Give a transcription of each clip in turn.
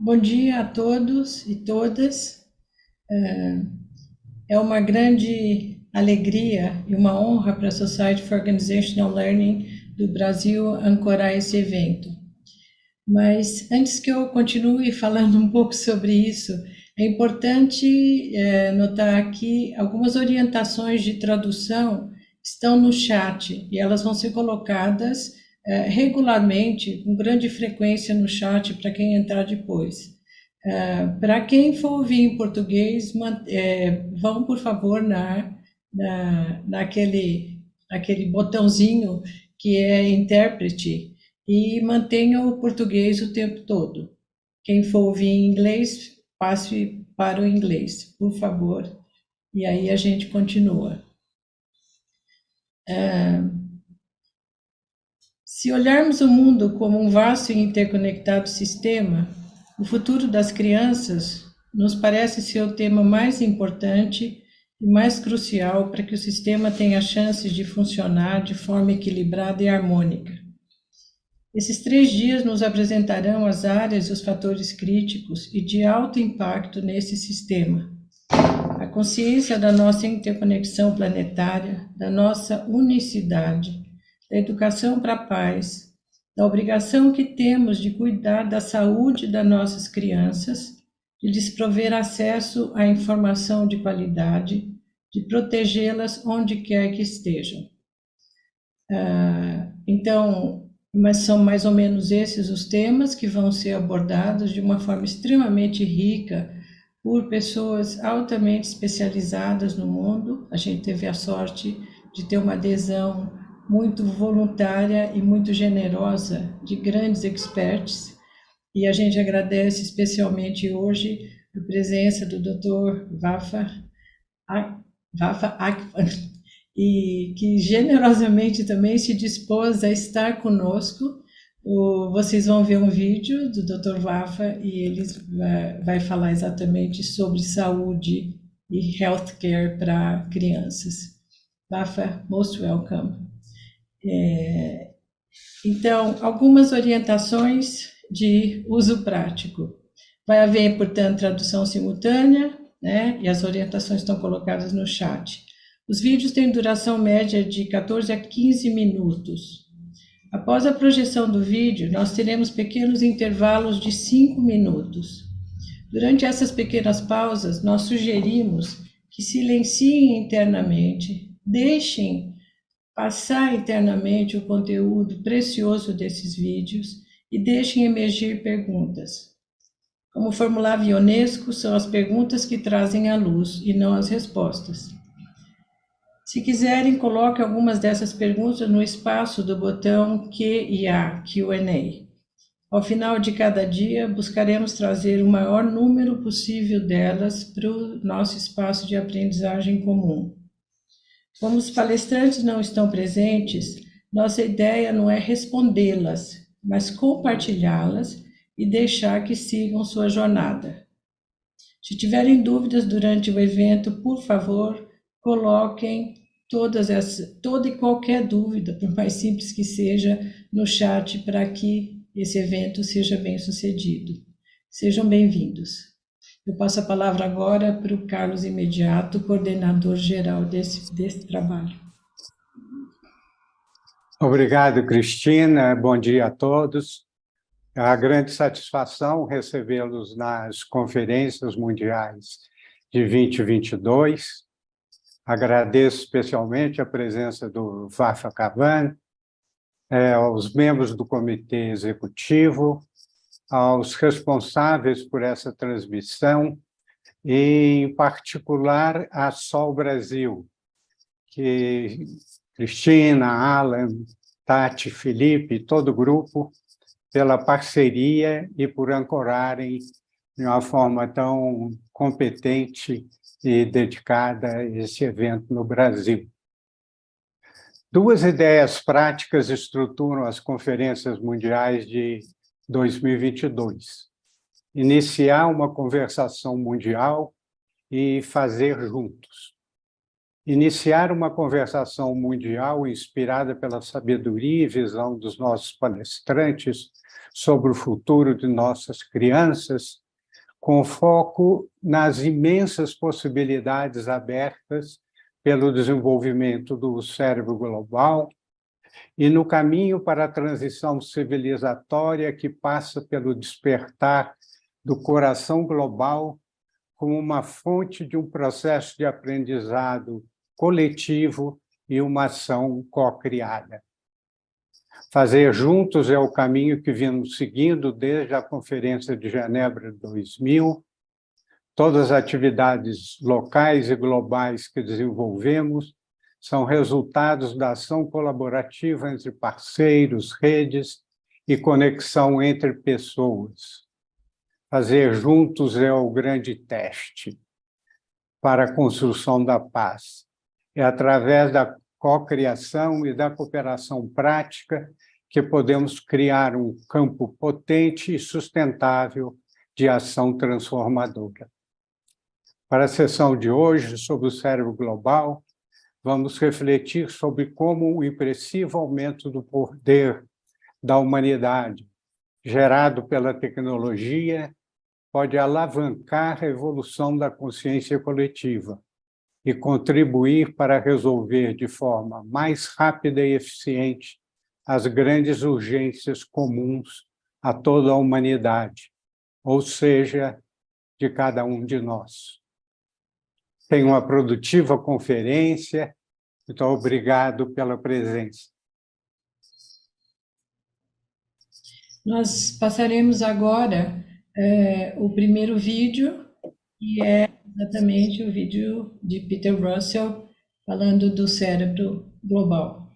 Bom dia a todos e todas. É uma grande alegria e uma honra para a Society for Organizational Learning do Brasil ancorar esse evento. Mas antes que eu continue falando um pouco sobre isso, é importante notar que algumas orientações de tradução estão no chat e elas vão ser colocadas regularmente, com grande frequência no chat para quem entrar depois. Para quem for ouvir em português, vão, por favor, naquele botãozinho que é intérprete e mantenham o português o tempo todo. Quem for ouvir em inglês, passe para o inglês, por favor. E aí a gente continua. Se olharmos o mundo como um vasto e interconectado sistema, o futuro das crianças nos parece ser o tema mais importante e mais crucial para que o sistema tenha chances de funcionar de forma equilibrada e harmônica. Esses 3 dias nos apresentarão as áreas e os fatores críticos e de alto impacto nesse sistema. A consciência da nossa interconexão planetária, da nossa unicidade, da educação para a paz, da obrigação que temos de cuidar da saúde das nossas crianças, de lhes prover acesso à informação de qualidade, de protegê-las onde quer que estejam. Mas são mais ou menos esses os temas que vão ser abordados de uma forma extremamente rica por pessoas altamente especializadas no mundo. A gente teve a sorte de ter uma adesão muito voluntária e muito generosa de grandes experts, e a gente agradece especialmente hoje a presença do Dr. Vafa Akpan, e que generosamente também se dispôs a estar conosco. Vocês vão ver um vídeo do Dr. Vafa e ele vai falar exatamente sobre saúde e healthcare para crianças. Vafa, most welcome. Então, algumas orientações de uso prático. Vai haver, portanto, tradução simultânea, né? E as orientações estão colocadas no chat. Os vídeos têm duração média de 14 a 15 minutos. Após a projeção do vídeo, nós teremos pequenos intervalos de 5 minutos. Durante essas pequenas pausas, nós sugerimos que silenciem internamente, deixem passar internamente o conteúdo precioso desses vídeos e deixem emergir perguntas. Como formulava Ionesco, são as perguntas que trazem a luz e não as respostas. Se quiserem, coloque algumas dessas perguntas no espaço do botão Q&A, Q&A. Ao final de cada dia, buscaremos trazer o maior número possível delas para o nosso espaço de aprendizagem comum. Como os palestrantes não estão presentes, nossa ideia não é respondê-las, mas compartilhá-las e deixar que sigam sua jornada. Se tiverem dúvidas durante o evento, por favor, coloquem toda e qualquer dúvida, por mais simples que seja, no chat para que esse evento seja bem sucedido. Sejam bem-vindos. Eu passo a palavra agora para o Carlos Imediato, coordenador geral desse trabalho. Obrigado, Cristina. Bom dia a todos. É uma grande satisfação recebê-los nas Conferências Mundiais de 2022. Agradeço especialmente a presença do Vafa Akpan, aos membros do Comitê Executivo, aos responsáveis por essa transmissão, e, em particular, a Sol Brasil, que Cristina, Alan, Tati, Felipe, todo o grupo, pela parceria e por ancorarem de uma forma tão competente e dedicada a esse evento no Brasil. 2 ideias práticas estruturam as Conferências Mundiais de 2022. Iniciar uma conversação mundial e fazer juntos. iniciar uma conversação mundial inspirada pela sabedoria e visão dos nossos palestrantes sobre o futuro de nossas crianças, com foco nas imensas possibilidades abertas pelo desenvolvimento do cérebro global e no caminho para a transição civilizatória que passa pelo despertar do coração global como uma fonte de um processo de aprendizado coletivo e uma ação co-criada. Fazer juntos é o caminho que vimos seguindo desde a Conferência de Genebra de 2000. Todas as atividades locais e globais que desenvolvemos são resultados da ação colaborativa entre parceiros, redes e conexão entre pessoas. Fazer juntos é o grande teste para a construção da paz. É através da cocriação e da cooperação prática que podemos criar um campo potente e sustentável de ação transformadora. Para a sessão de hoje, sobre o cérebro global, vamos refletir sobre como o impressivo aumento do poder da humanidade, gerado pela tecnologia, pode alavancar a evolução da consciência coletiva e contribuir para resolver de forma mais rápida e eficiente as grandes urgências comuns a toda a humanidade, ou seja, de cada um de nós. Tenha uma produtiva conferência. Então, obrigado pela presença. Nós passaremos agora o primeiro vídeo, que é exatamente o vídeo de Peter Russell falando do cérebro global.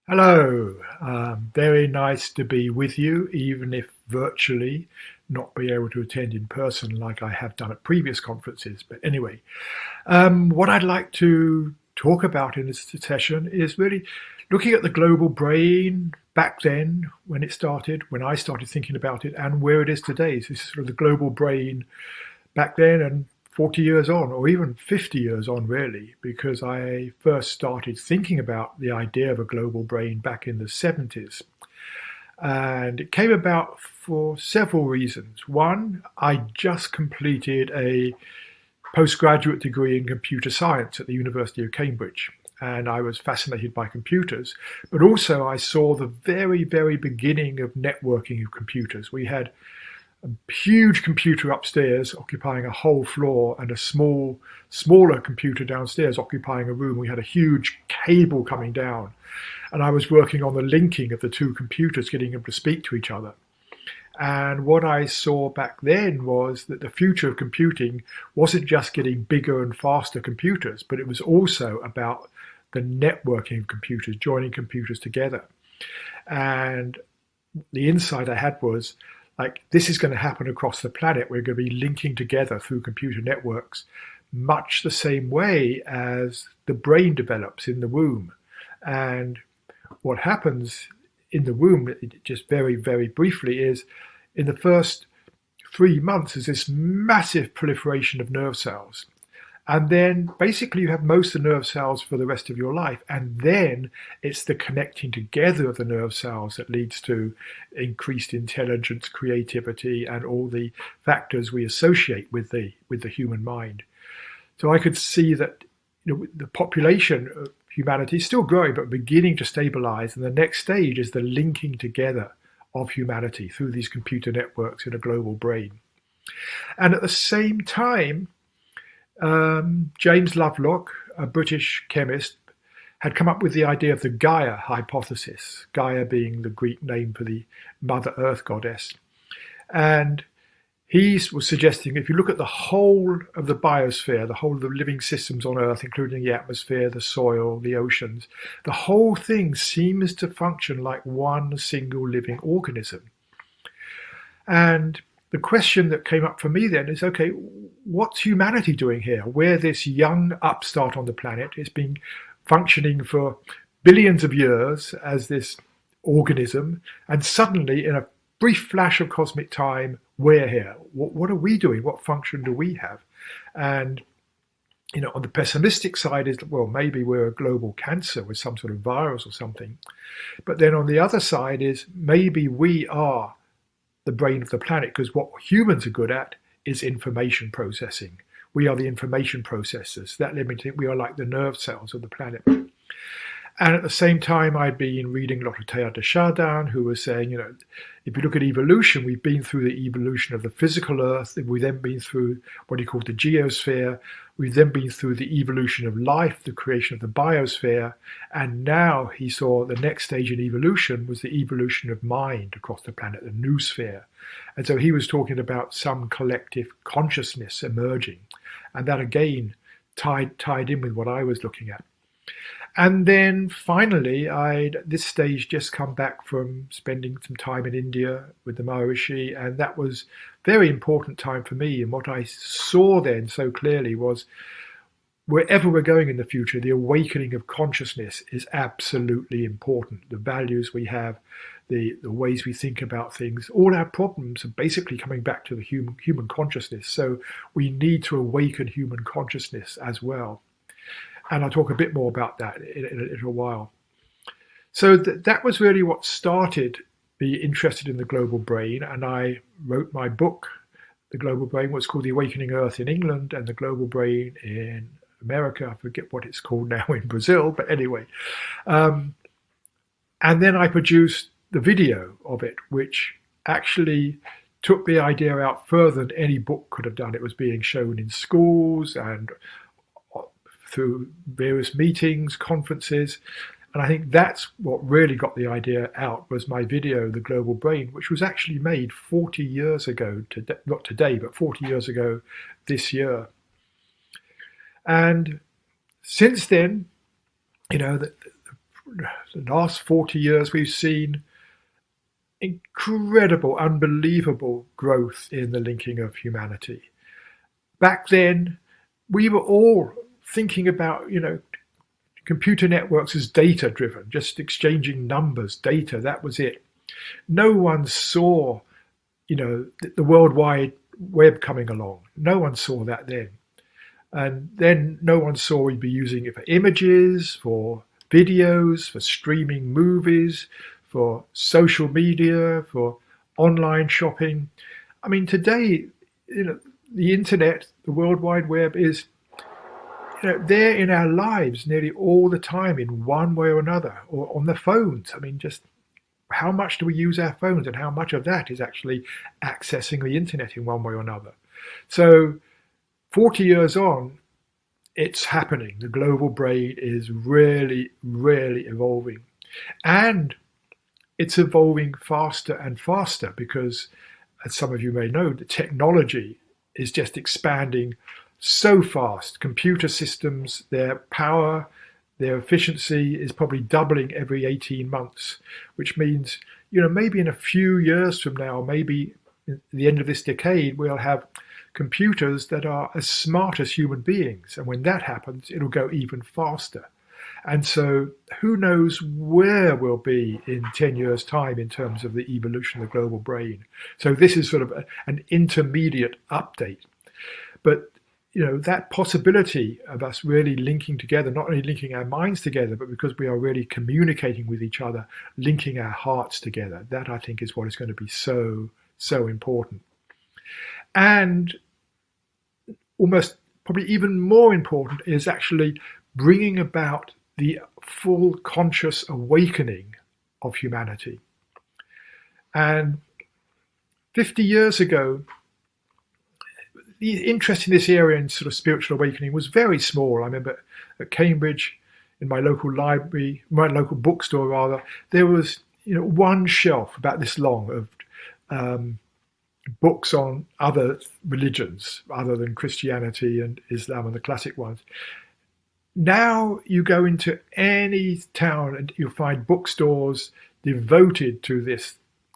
Hello, very nice to be with you, even if virtually, not be able to attend in person like I have done at previous conferences. But anyway, what I'd like to talk about in this session is really looking at the global brain back then, when I started thinking about it, and where it is today. So this is sort of the global brain back then and 40 years on, or even 50 years on, really, because I first started thinking about the idea of a global brain back in the 70s. And it came about for several reasons. One, I just completed a postgraduate degree in computer science at the University of Cambridge, and I was fascinated by computers, but also I saw the very, very beginning of networking of computers. We had a huge computer upstairs occupying a whole floor and a smaller computer downstairs occupying a room. We had a huge cable coming down, and I was working on the linking of the two computers, getting them to speak to each other. And what I saw back then was that the future of computing wasn't just getting bigger and faster computers, but it was also about the networking of computers, joining computers together. And the insight I had was, like, this is going to happen across the planet. We're going to be linking together through computer networks, much the same way as the brain develops in the womb. And what happens in the womb, just very, very briefly, is in the first 3 months is this massive proliferation of nerve cells. And then basically you have most of the nerve cells for the rest of your life. And then it's the connecting together of the nerve cells that leads to increased intelligence, creativity, and all the factors we associate with the human mind. So I could see that, you know, the population of humanity is still growing, but beginning to stabilize. And the next stage is the linking together of humanity through these computer networks in a global brain. And at the same time, James Lovelock, a British chemist, had come up with the idea of the Gaia hypothesis, Gaia being the Greek name for the Mother Earth goddess. And he was suggesting, if you look at the whole of the biosphere, the whole of the living systems on Earth, including the atmosphere, the soil, the oceans, the whole thing seems to function like one single living organism. And the question that came up for me then is, okay, what's humanity doing here? We're this young upstart on the planet. It's been functioning for billions of years as this organism, and suddenly in a brief flash of cosmic time, we're here. What are we doing? What function do we have? And on the pessimistic side is, well, maybe we're a global cancer with some sort of virus or something. But then on the other side is maybe we are the brain of the planet, because what humans are good at is information processing. We are the information processors. That led me to think we are like the nerve cells of the planet. And at the same time, I'd been reading a lot of Teilhard de Chardin, who was saying, if you look at evolution, we've been through the evolution of the physical Earth. We've then been through what he called the geosphere. We've then been through the evolution of life, the creation of the biosphere. And now he saw the next stage in evolution was the evolution of mind across the planet, the noosphere. And so he was talking about some collective consciousness emerging. And that again tied in with what I was looking at. And then finally, I'd at this stage just come back from spending some time in India with the Maharishi, and that was a very important time for me. And what I saw then so clearly was wherever we're going in the future, the awakening of consciousness is absolutely important. The values we have, the ways we think about things, all our problems are basically coming back to the human consciousness. So we need to awaken human consciousness as well. And I'll talk a bit more about that in a little while. So that was really what started me interested in the global brain. And I wrote my book, The Global Brain, what's called The Awakening Earth in England and The Global Brain in America. I forget what it's called now in Brazil, but anyway. And then I produced the video of it, which actually took the idea out further than any book could have done. It was being shown in schools and through various meetings, conferences. And I think that's what really got the idea out, was my video, The Global Brain, which was actually made 40 years ago, not today, but 40 years ago this year. And since then, the last 40 years, we've seen incredible, unbelievable growth in the linking of humanity. Back then, we were all thinking about, computer networks as data driven, just exchanging numbers, data, that was it. No one saw, the World Wide Web coming along. No one saw that then. And then no one saw we'd be using it for images, for videos, for streaming movies, for social media, for online shopping. I mean, today, the internet, the World Wide Web is they're in our lives nearly all the time in one way or another, or on the phones. I mean, just how much do we use our phones, and how much of that is actually accessing the internet in one way or another? So 40 years on, it's happening. The global brain is really, really evolving. And it's evolving faster and faster because, as some of you may know, the technology is just expanding so fast. Computer systems, their power, their efficiency is probably doubling every 18 months, which means, maybe in a few years from now, maybe at the end of this decade, we'll have computers that are as smart as human beings. And when that happens, it'll go even faster. And so who knows where we'll be in 10 years' time in terms of the evolution of the global brain. So this is sort of an intermediate update. But that possibility of us really linking together, not only linking our minds together, but because we are really communicating with each other, linking our hearts together, that I think is what is going to be so, so important. And almost probably even more important is actually bringing about the full conscious awakening of humanity. And 50 years ago, the interest in this area in sort of spiritual awakening was very small. I remember at Cambridge, in my local library, my local bookstore rather, there was one shelf about this long of books on other religions other than Christianity and Islam and the classic ones. Now you go into any town and you'll find bookstores devoted to this.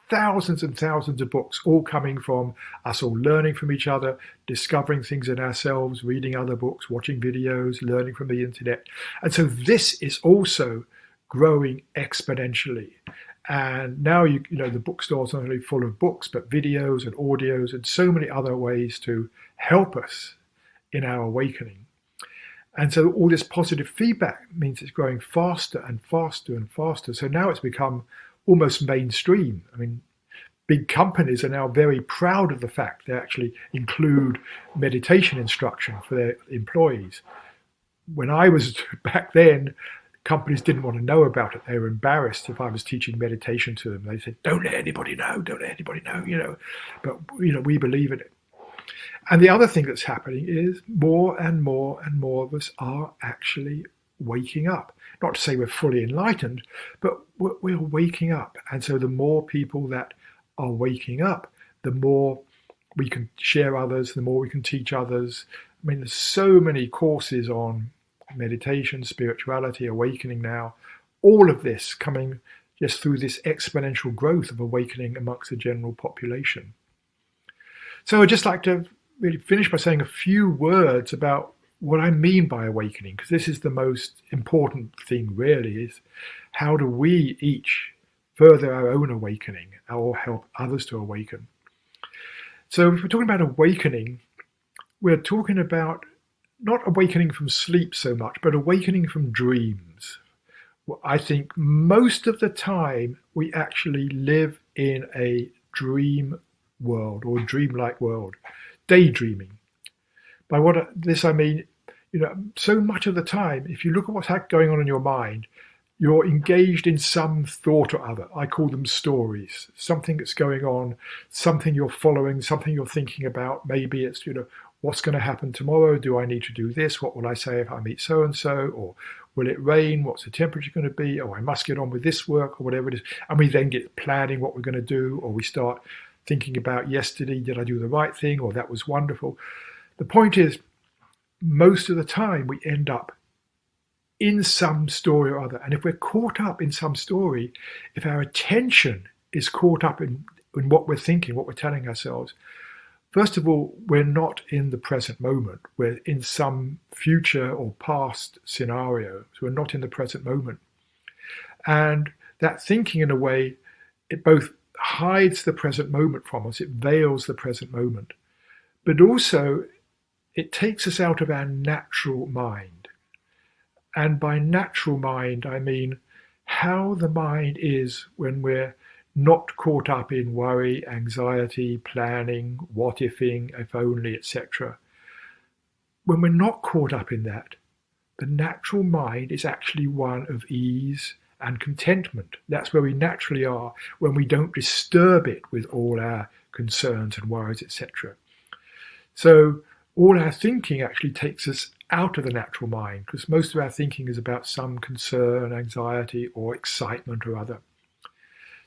Thousands and thousands of books, all coming from us all learning from each other, discovering things in ourselves, reading other books, watching videos, learning from the internet. And so this is also growing exponentially. And now you know the bookstore's not only full of books, but videos and audios and so many other ways to help us in our awakening. And so all this positive feedback means it's growing faster and faster and faster. So now it's become almost mainstream. I mean, big companies are now very proud of the fact they actually include meditation instruction for their employees. When I was back then, companies didn't want to know about it. They were embarrassed if I was teaching meditation to them. They said, don't let anybody know, don't let anybody know, you know. But, you know, we believe in it. And the other thing that's happening is more and more and more of us are actually waking up. Not to say we're fully enlightened, but we're waking up. And so the more people that are waking up, the more we can share others, the more we can teach others. I mean, there's so many courses on meditation, spirituality, awakening now, all of this coming just through this exponential growth of awakening amongst the general population. So I'd just like to really finish by saying a few words about what I mean by awakening, because this is the most important thing really, is how do we each further our own awakening or help others to awaken. So if we're talking about awakening, we're talking about not awakening from sleep so much, but awakening from dreams. Well, I think most of the time we actually live in a dream world or dreamlike world, daydreaming. By this I mean, you know, so much of the time, if you look at what's going on in your mind, you're engaged in some thought or other. I call them stories, something that's going on, something you're following, something you're thinking about. Maybe it's, you know, what's going to happen tomorrow? Do I need to do this? What will I say if I meet so-and-so? Or will it rain? What's the temperature going to be? Oh, I must get on with this work or whatever it is. And we then get planning what we're going to do, or we start thinking about yesterday, did I do the right thing? Or that was wonderful. The point is, most of the time we end up in some story or other. And if we're caught up in some story, if our attention is caught up in what we're thinking, what we're telling ourselves, first of all, we're not in the present moment. We're in some future or past scenario. So we're not in the present moment. And that thinking, in a way, it both hides the present moment from us, it veils the present moment, but also it takes us out of our natural mind. And by natural mind, I mean how the mind is when we're not caught up in worry, anxiety, planning, what ifing, if only, etc. When we're not caught up in that, the natural mind is actually one of ease and contentment. That's where we naturally are when we don't disturb it with all our concerns and worries, etc. So all our thinking actually takes us out of the natural mind, because most of our thinking is about some concern, anxiety, or excitement or other.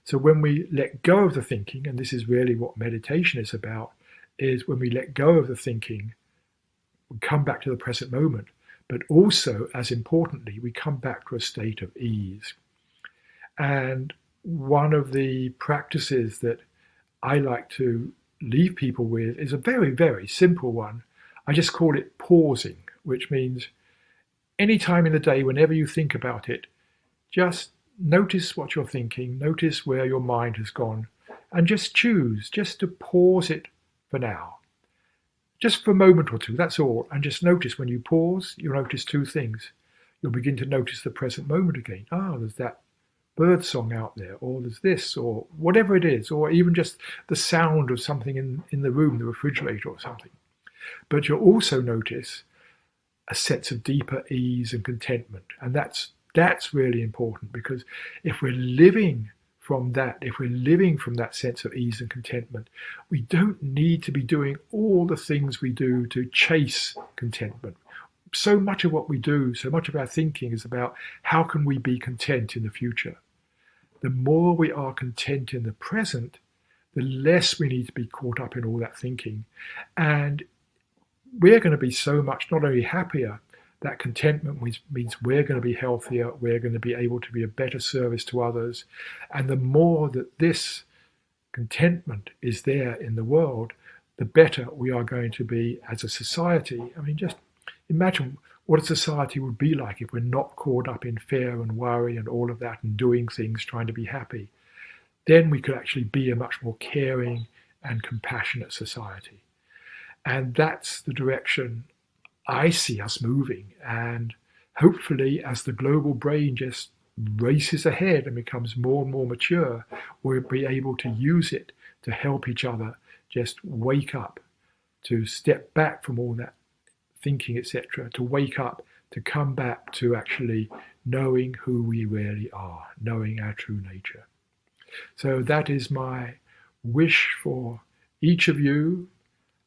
So when we let go of the thinking, and this is really what meditation is about, is when we let go of the thinking, we come back to the present moment, but also, as importantly, we come back to a state of ease. And one of the practices that I like to leave people with is a very, very simple one. I just call it pausing, which means any time in the day, whenever you think about it, just notice what you're thinking, notice where your mind has gone, and just choose just to pause it for now. Just for a moment or two, that's all. And just notice when you pause, you'll notice two things. You'll begin to notice the present moment again. Ah, there's that bird song out there, or there's this, or whatever it is, or even just the sound of something in the room, the refrigerator or something. But you'll also notice a sense of deeper ease and contentment. And that's really important, because if we're living from that, if we're living from that sense of ease and contentment, we don't need to be doing all the things we do to chase contentment. So much of what we do, so much of our thinking is about how can we be content in the future. The more we are content in the present, the less we need to be caught up in all that thinking. And we're going to be so much not only happier, that contentment means we're going to be healthier, we're going to be able to be a better service to others. And the more that this contentment is there in the world, the better we are going to be as a society. I mean, just imagine what a society would be like if we're not caught up in fear and worry and all of that and doing things, trying to be happy. then we could actually be a much more caring and compassionate society. And that's the direction I see us moving. And hopefully, as the global brain just races ahead and becomes more and more mature, we'll be able to use it to help each other just wake up, to step back from all that thinking, etc., to wake up, to come back to actually knowing who we really are, knowing our true nature. So that is my wish for each of you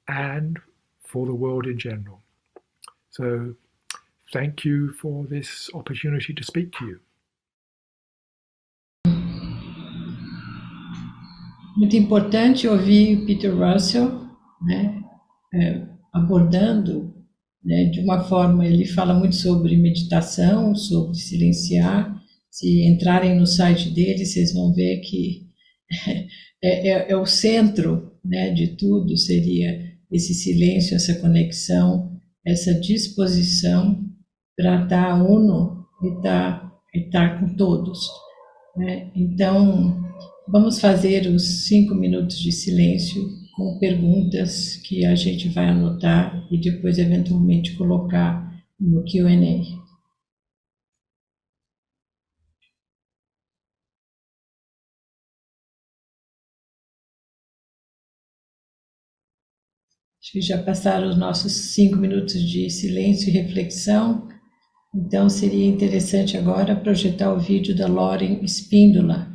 and for the world in general. So thank you for this opportunity to speak to you. Muito importante ouvir Peter Russell, né, abordando, né, de uma forma, ele fala muito sobre meditação, sobre silenciar. Se entrarem no site dele, vocês vão ver que é o centro, né, de tudo, seria esse silêncio, essa conexão, essa disposição para estar uno e estar com todos, né? Então, vamos fazer os 5 minutos de silêncio com perguntas que a gente vai anotar e depois, eventualmente, colocar no Q&A. Acho que já passaram os nossos 5 minutos de silêncio e reflexão. Então, seria interessante agora projetar o vídeo da Lauren Espíndola.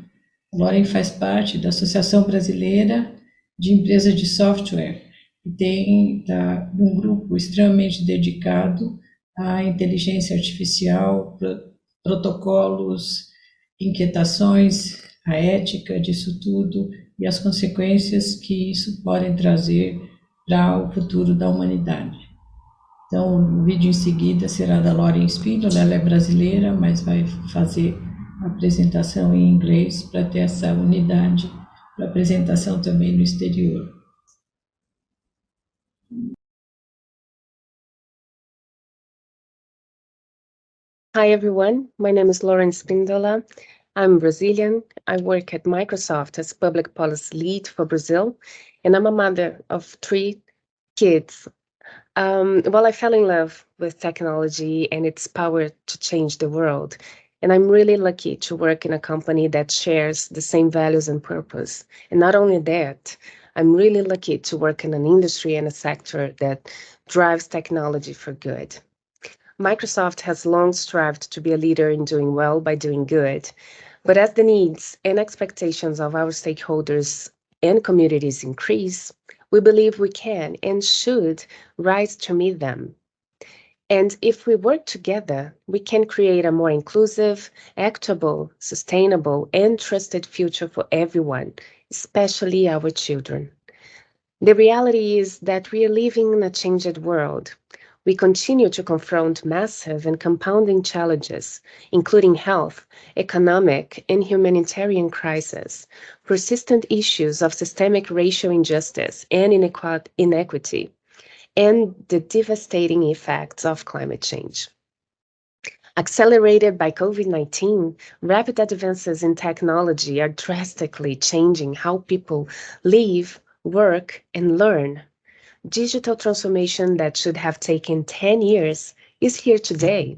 A Lauren faz parte da Associação Brasileira de Empresas de Software e tem um grupo extremamente dedicado à inteligência artificial, protocolos, inquietações, a ética disso tudo e as consequências que isso pode trazer para o futuro da humanidade. Então, o vídeo em seguida será da Lauren Espíndola, ela é brasileira, mas vai fazer a apresentação em inglês para ter essa unidade para apresentação também no exterior. Hi everyone, my name is Lauren Spindola. I'm Brazilian. I work at Microsoft as public policy lead for Brazil, and I'm a mother of 3 kids. Well, I fell in love with technology and its power to change the world. And I'm really lucky to work in a company that shares the same values and purpose. And not only that, I'm really lucky to work in an industry and a sector that drives technology for good. Microsoft has long strived to be a leader in doing well by doing good. But as the needs and expectations of our stakeholders and communities increase, we believe we can and should rise to meet them. And if we work together, we can create a more inclusive, equitable, sustainable, and trusted future for everyone, especially our children. The reality is that we are living in a changed world. We continue to confront massive and compounding challenges, including health, economic, and humanitarian crises, persistent issues of systemic racial injustice and inequity, and the devastating effects of climate change. Accelerated by COVID-19, rapid advances in technology are drastically changing how people live, work, and learn. Digital transformation that should have taken 10 years is here today.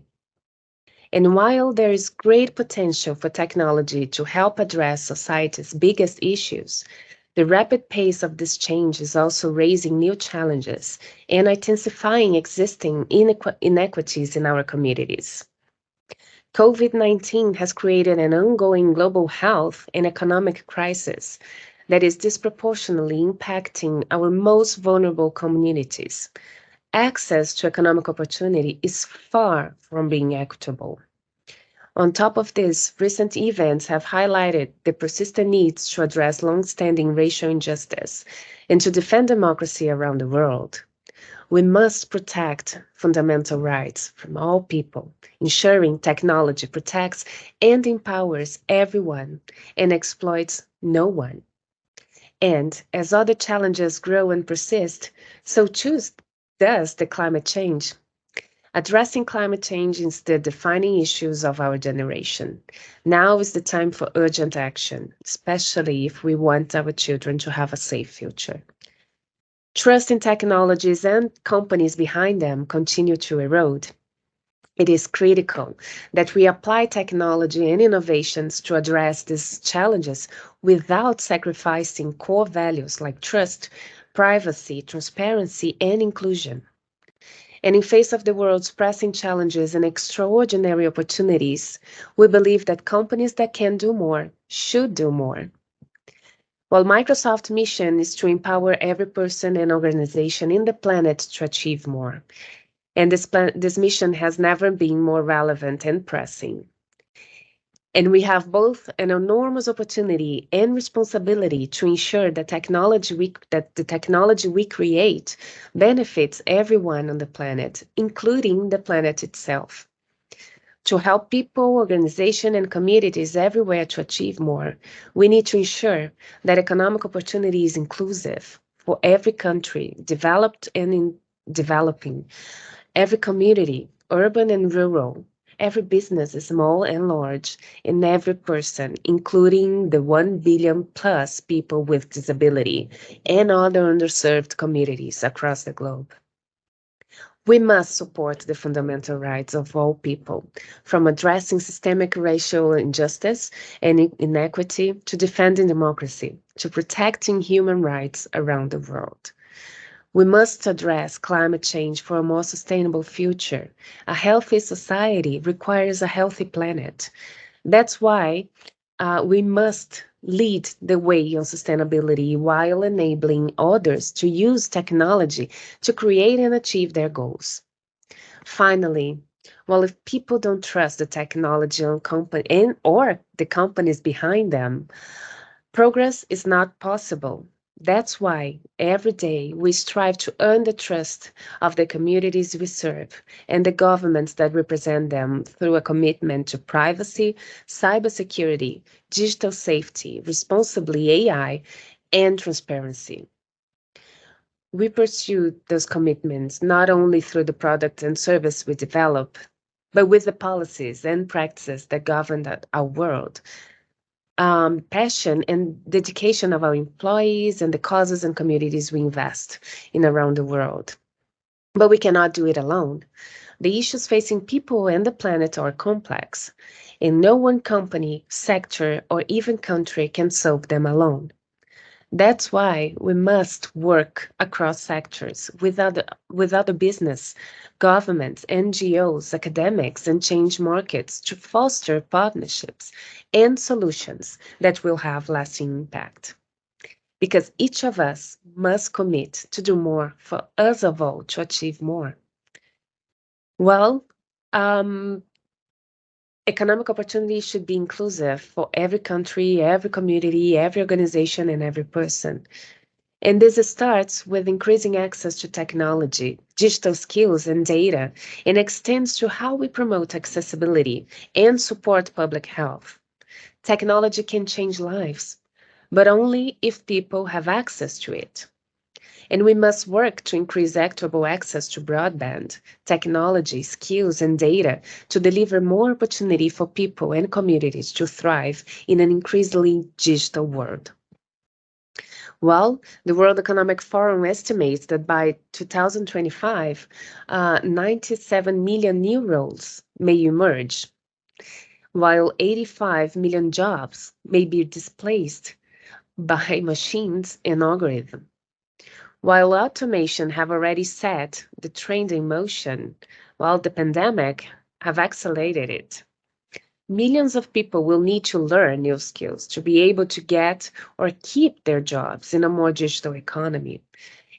And while there is great potential for technology to help address society's biggest issues, the rapid pace of this change is also raising new challenges and intensifying existing inequities in our communities. COVID-19 has created an ongoing global health and economic crisis that is disproportionately impacting our most vulnerable communities. Access to economic opportunity is far from being equitable. On top of this, recent events have highlighted the persistent needs to address long-standing racial injustice and to defend democracy around the world. We must protect fundamental rights from all people, ensuring technology protects and empowers everyone and exploits no one. And as other challenges grow and persist, so too does the climate change. Addressing climate change is the defining issues of our generation. Now is the time for urgent action, especially if we want our children to have a safe future. Trust in technologies and companies behind them continue to erode. It is critical that we apply technology and innovations to address these challenges without sacrificing core values like trust, privacy, transparency, and inclusion. And in face of the world's pressing challenges and extraordinary opportunities, we believe that companies that can do more should do more. While Microsoft's mission is to empower every person and organization in the planet to achieve more, and this mission has never been more relevant and pressing. And we have both an enormous opportunity and responsibility to ensure that the technology we create benefits everyone on the planet, including the planet itself. To help people, organizations, and communities everywhere to achieve more, we need to ensure that economic opportunity is inclusive for every country, developed and in developing, every community, urban and rural, every business, small and large, and every person, including the 1 billion plus people with disability and other underserved communities across the globe. We must support the fundamental rights of all people, from addressing systemic racial injustice and inequity to defending democracy, to protecting human rights around the world. We must address climate change for a more sustainable future. A healthy society requires a healthy planet. That's why we must lead the way on sustainability while enabling others to use technology to create and achieve their goals. Finally, well, if people don't trust the technology or the companies behind them, progress is not possible. That's why every day we strive to earn the trust of the communities we serve and the governments that represent them through a commitment to privacy, cybersecurity, digital safety, responsibly AI, and transparency. We pursue those commitments not only through the product and service we develop, but with the policies and practices that govern our world. Passion and dedication of our employees and the causes and communities we invest in around the world. But we cannot do it alone. The issues facing people and the planet are complex, and no one company, sector, or even country can solve them alone. That's why we must work across sectors with other business, governments, NGOs, academics, and change markets to foster partnerships and solutions that will have lasting impact. Because each of us must commit to do more for us of all to achieve more. Well, economic opportunity should be inclusive for every country, every community, every organization, and every person. And this starts with increasing access to technology, digital skills, and data, and extends to how we promote accessibility and support public health. Technology can change lives, but only if people have access to it. And we must work to increase equitable access to broadband, technology, skills, and data to deliver more opportunity for people and communities to thrive in an increasingly digital world. Well, the World Economic Forum estimates that by 2025, 97 million new roles may emerge, while 85 million jobs may be displaced by machines and algorithms. While automation have already set the trend in motion, while the pandemic have accelerated it. Millions of people will need to learn new skills to be able to get or keep their jobs in a more digital economy.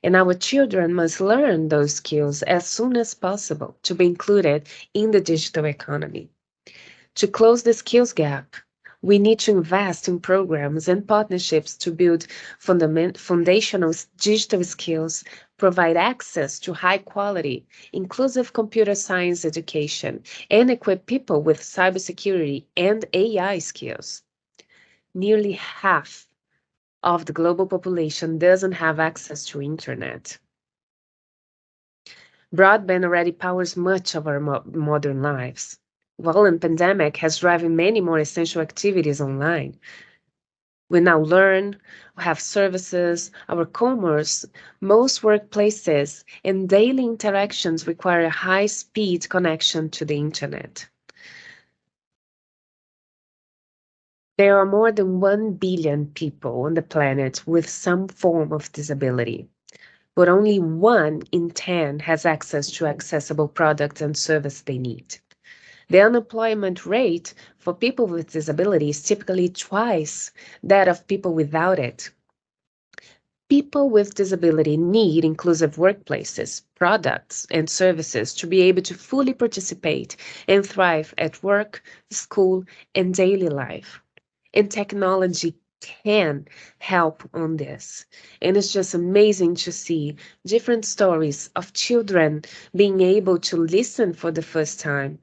And our children must learn those skills as soon as possible to be included in the digital economy. To close the skills gap, we need to invest in programs and partnerships to build foundational digital skills, provide access to high-quality, inclusive computer science education, and equip people with cybersecurity and AI skills. Nearly half of the global population doesn't have access to internet. Broadband already powers much of our modern lives. Well, the pandemic has driven many more essential activities online. We now learn, have services, our commerce, most workplaces, and daily interactions require a high-speed connection to the internet. There are more than 1 billion people on the planet with some form of disability, but only 1 in 10 has access to accessible products and services they need. The unemployment rate for people with disability is typically twice that of people without it. People with disability need inclusive workplaces, products, and services to be able to fully participate and thrive at work, school, and daily life. And technology can help on this. And it's just amazing to see different stories of children being able to listen for the first time,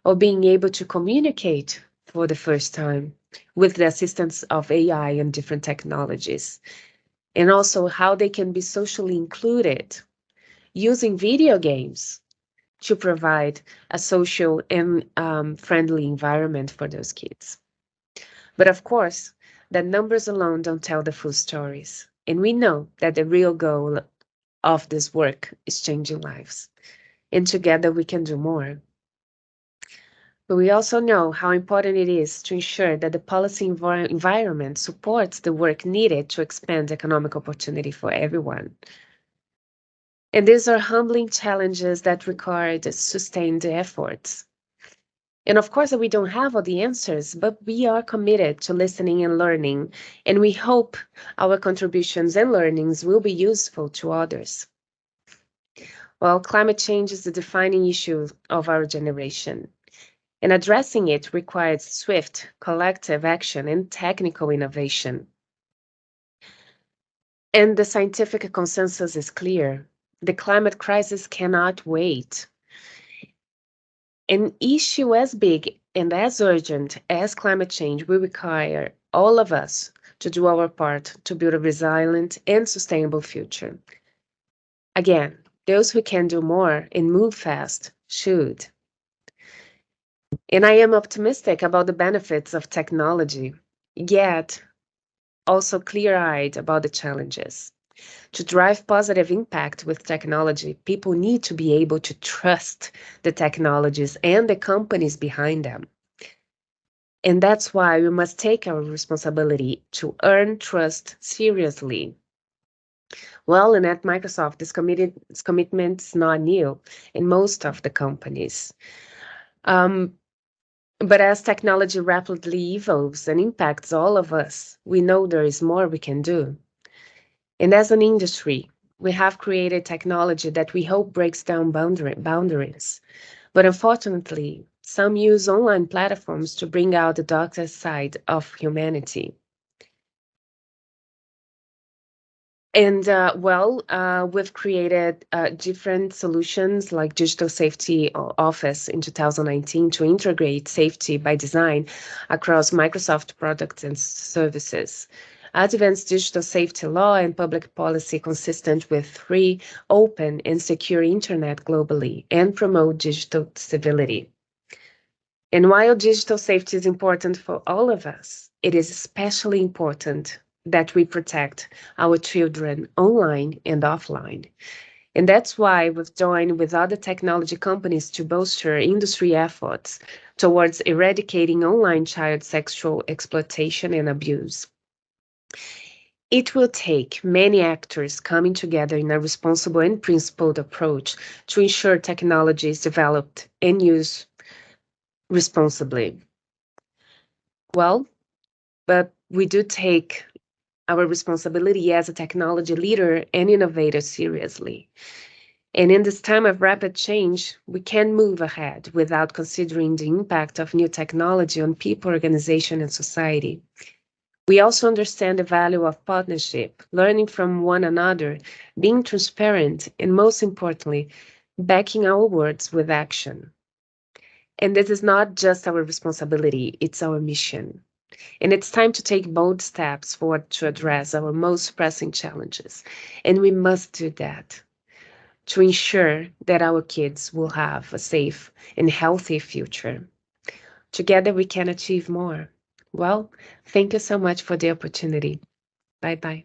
or being able to communicate for the first time with the assistance of AI and different technologies. And also how they can be socially included using video games to provide a social and friendly environment for those kids. But of course, the numbers alone don't tell the full stories. And we know that the real goal of this work is changing lives. And together we can do more. But we also know how important it is to ensure that the policy environment supports the work needed to expand economic opportunity for everyone. And these are humbling challenges that require sustained efforts. And of course, we don't have all the answers, but we are committed to listening and learning, and we hope our contributions and learnings will be useful to others. Well, climate change is the defining issue of our generation. And addressing it requires swift, collective action and technical innovation. And the scientific consensus is clear. The climate crisis cannot wait. An issue as big and as urgent as climate change will require all of us to do our part to build a resilient and sustainable future. Again, those who can do more and move fast should. And I am optimistic about the benefits of technology, yet also clear-eyed about the challenges. To drive positive impact with technology, people need to be able to trust the technologies and the companies behind them. And that's why we must take our responsibility to earn trust seriously. Well, and at Microsoft, this commitment is not new in most of the companies. But as technology rapidly evolves and impacts all of us, we know there is more we can do. And as an industry, we have created technology that we hope breaks down boundaries. But unfortunately, some use online platforms to bring out the darker side of humanity. And we've created different solutions like Digital Safety Office in 2019 to integrate safety by design across Microsoft products and services. Advance digital safety law and public policy consistent with free, open, and secure internet globally, and promote digital civility. And while digital safety is important for all of us, it is especially important that we protect our children online and offline. And that's why we've joined with other technology companies to bolster industry efforts towards eradicating online child sexual exploitation and abuse. It will take many actors coming together in a responsible and principled approach to ensure technology is developed and used responsibly. Well, but we do take our responsibility as a technology leader and innovator seriously. And in this time of rapid change, we can move ahead without considering the impact of new technology on people, organization, and society. We also understand the value of partnership, learning from one another, being transparent, and most importantly, backing our words with action. And this is not just our responsibility, it's our mission. And it's time to take bold steps forward to address our most pressing challenges. And we must do that. to ensure that our kids will have a safe and healthy future. Together we can achieve more. Well, thank you so much for the opportunity. Bye-bye.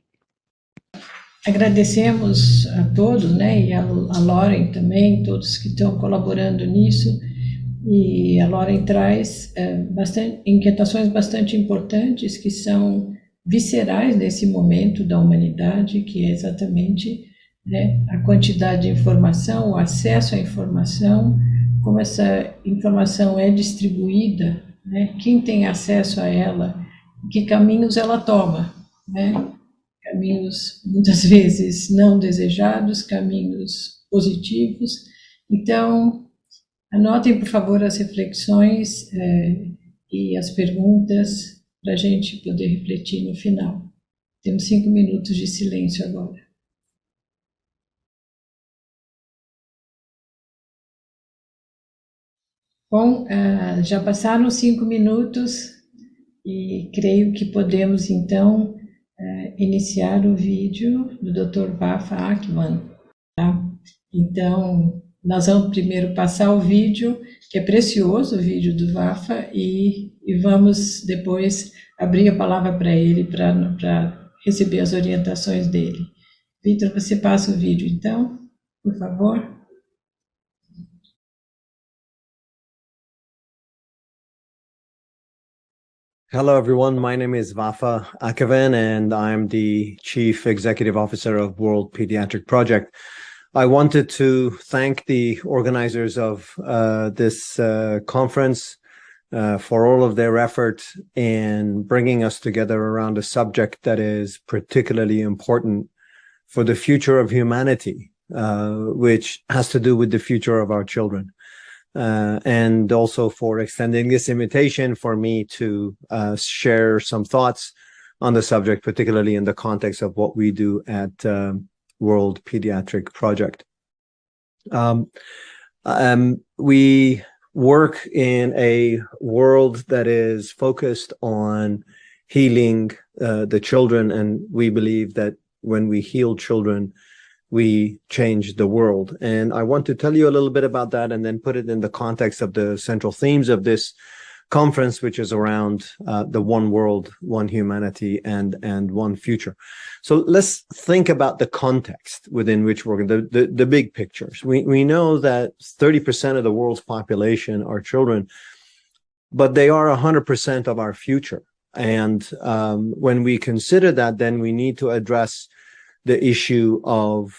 Agradecemos a todos, né, e a Lauren também, todos que estão colaborando nisso, e a Lauren traz inquietações bastante importantes que são viscerais nesse momento da humanidade, que é exatamente, né, a quantidade de informação, o acesso à informação, como essa informação é distribuída, né, quem tem acesso a ela, que caminhos ela toma, né? Caminhos muitas vezes não desejados, caminhos positivos. Então, anotem, por favor, as reflexões e as perguntas para a gente poder refletir no final. Temos 5 minutos de silêncio agora. Bom, já passaram 5 minutos e creio que podemos, então, iniciar o vídeo do Dr. Vafa Akman. Tá? Então, nós vamos primeiro passar o vídeo, que é precioso, o vídeo do Vafa, e vamos depois abrir a palavra para ele, para receber as orientações dele. Vitor, você passa o vídeo, então, por favor. Hello, everyone. My name is Vafa Akavan, and I'm the Chief Executive Officer of World Pediatric Project. I wanted to thank the organizers of this conference for all of their effort in bringing us together around a subject that is particularly important for the future of humanity, which has to do with the future of our children. And also for extending this invitation for me to share some thoughts on the subject, particularly in the context of what we do at World Pediatric Project. We work in a world that is focused on healing the children, and we believe that when we heal children, we change the world. And I want to tell you a little bit about that and then put it in the context of the central themes of this conference, which is around the one world, one humanity, and one future. So let's think about the context within which we're going, the big pictures. We know that 30% of the world's population are children, but they are 100% of our future. And when we consider that, then we need to address the issue of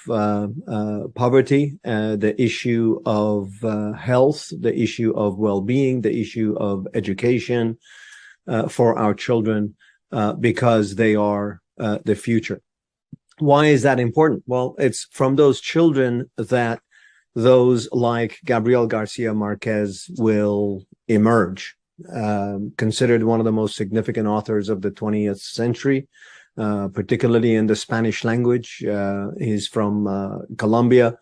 poverty, the issue of health, the issue of well-being, the issue of education for our children, because they are the future. Why is that important? Well, it's from those children that those like Gabriel Garcia Marquez will emerge, considered one of the most significant authors of the 20th century. Particularly in the Spanish language. He's from Colombia,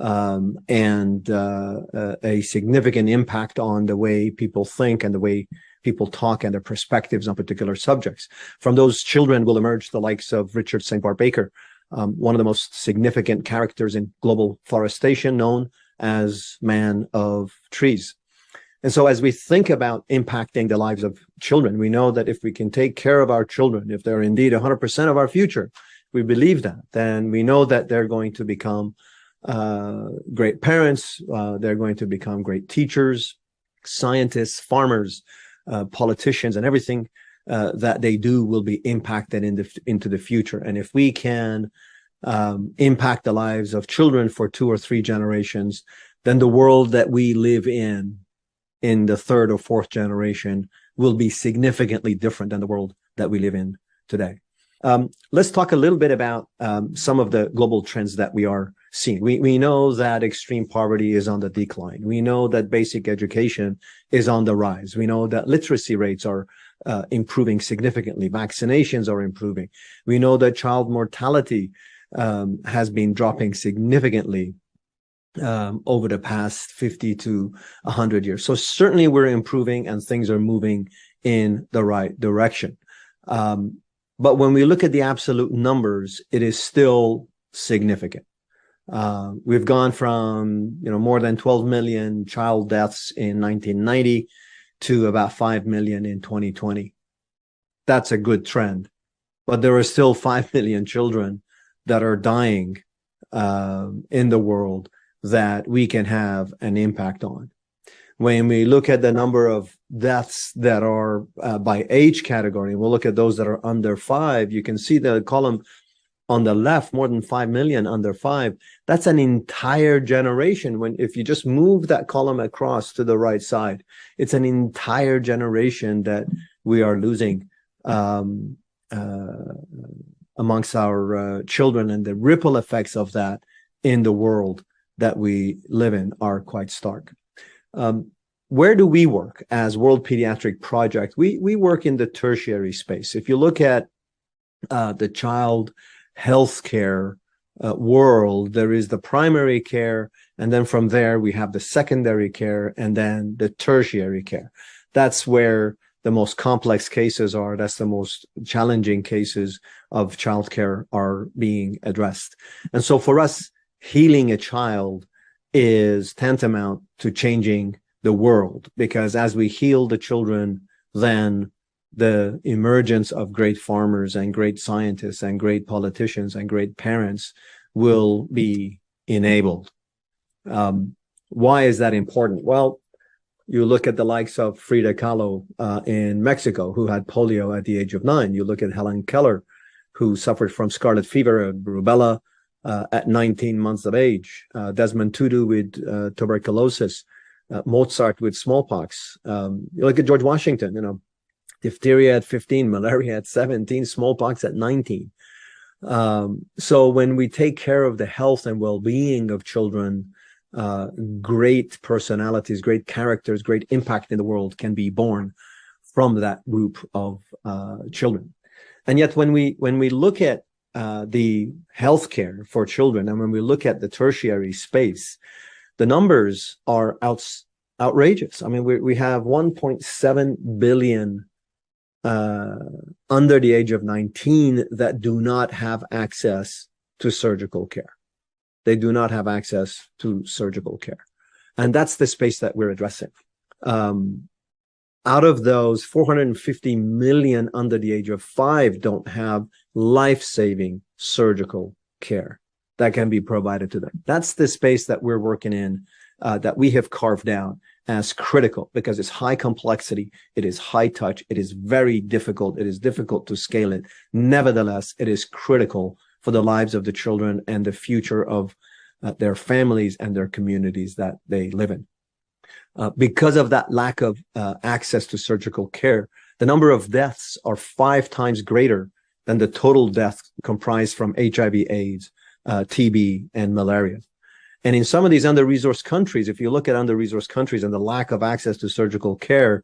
and a significant impact on the way people think and the way people talk and their perspectives on particular subjects. From those children will emerge the likes of Richard St. Barbe Baker, one of the most significant characters in global forestation, known as Man of Trees. And so as we think about impacting the lives of children, we know that if we can take care of our children, if they're indeed 100% of our future, we believe that, then we know that they're going to become great parents, they're going to become great teachers, scientists, farmers, politicians, and everything that they do will be impacted into the future. And if we can impact the lives of children for 2 or 3 generations, then the world that we live in the 3rd or 4th generation will be significantly different than the world that we live in today. Let's talk a little bit about some of the global trends that we are seeing. We know that extreme poverty is on the decline. We know that basic education is on the rise. We know that literacy rates are improving significantly. Vaccinations are improving. We know that child mortality has been dropping significantly over the past 50 to 100 years. So certainly we're improving and things are moving in the right direction. But when we look at the absolute numbers, it is still significant. We've gone from, more than 12 million child deaths in 1990 to about 5 million in 2020. That's a good trend, but there are still 5 million children that are dying in the world that we can have an impact on. When we look at the number of deaths that are by age category, we'll look at those that are under 5, you can see the column on the left, more than 5 million under 5. That's an entire generation. If you just move that column across to the right side, it's an entire generation that we are losing amongst our children, and the ripple effects of that in the world that we live in are quite stark. Where do we work as World Pediatric Project? We work in the tertiary space. If you look at the child healthcare world, there is the primary care, and then from there we have the secondary care, and then the tertiary care. That's where the most complex cases are. That's the most challenging cases of childcare are being addressed. And so for us, healing a child is tantamount to changing the world, because as we heal the children, then the emergence of great farmers and great scientists and great politicians and great parents will be enabled. Why is that important? Well, you look at the likes of Frida Kahlo in Mexico, who had polio at the age of 9. You look at Helen Keller, who suffered from scarlet fever, rubella at 19 months of age. Desmond Tutu with tuberculosis. Mozart with smallpox. You look at George Washington, diphtheria at 15, malaria at 17, smallpox at 19. So when we take care of the health and well-being of children, great personalities, great characters, great impact in the world can be born from that group of children. And yet when we look at the healthcare for children, and when we look at the tertiary space, the numbers are outrageous. I mean, we have 1.7 billion under the age of 19 that do not have access to surgical care. They do not have access to surgical care. And that's the space that we're addressing. Out of those, 450 million under the age of 5 don't have life-saving surgical care that can be provided to them. That's the space that we're working in, that we have carved out as critical, because it's high complexity, it is high touch, it is very difficult, it is difficult to scale it. Nevertheless, it is critical for the lives of the children and the future of their families and their communities that they live in. Because of that lack of access to surgical care, the number of deaths are 5 times greater than the total deaths comprised from HIV/AIDS, TB, and malaria. And in some of these under-resourced countries, if you look at under-resourced countries and the lack of access to surgical care,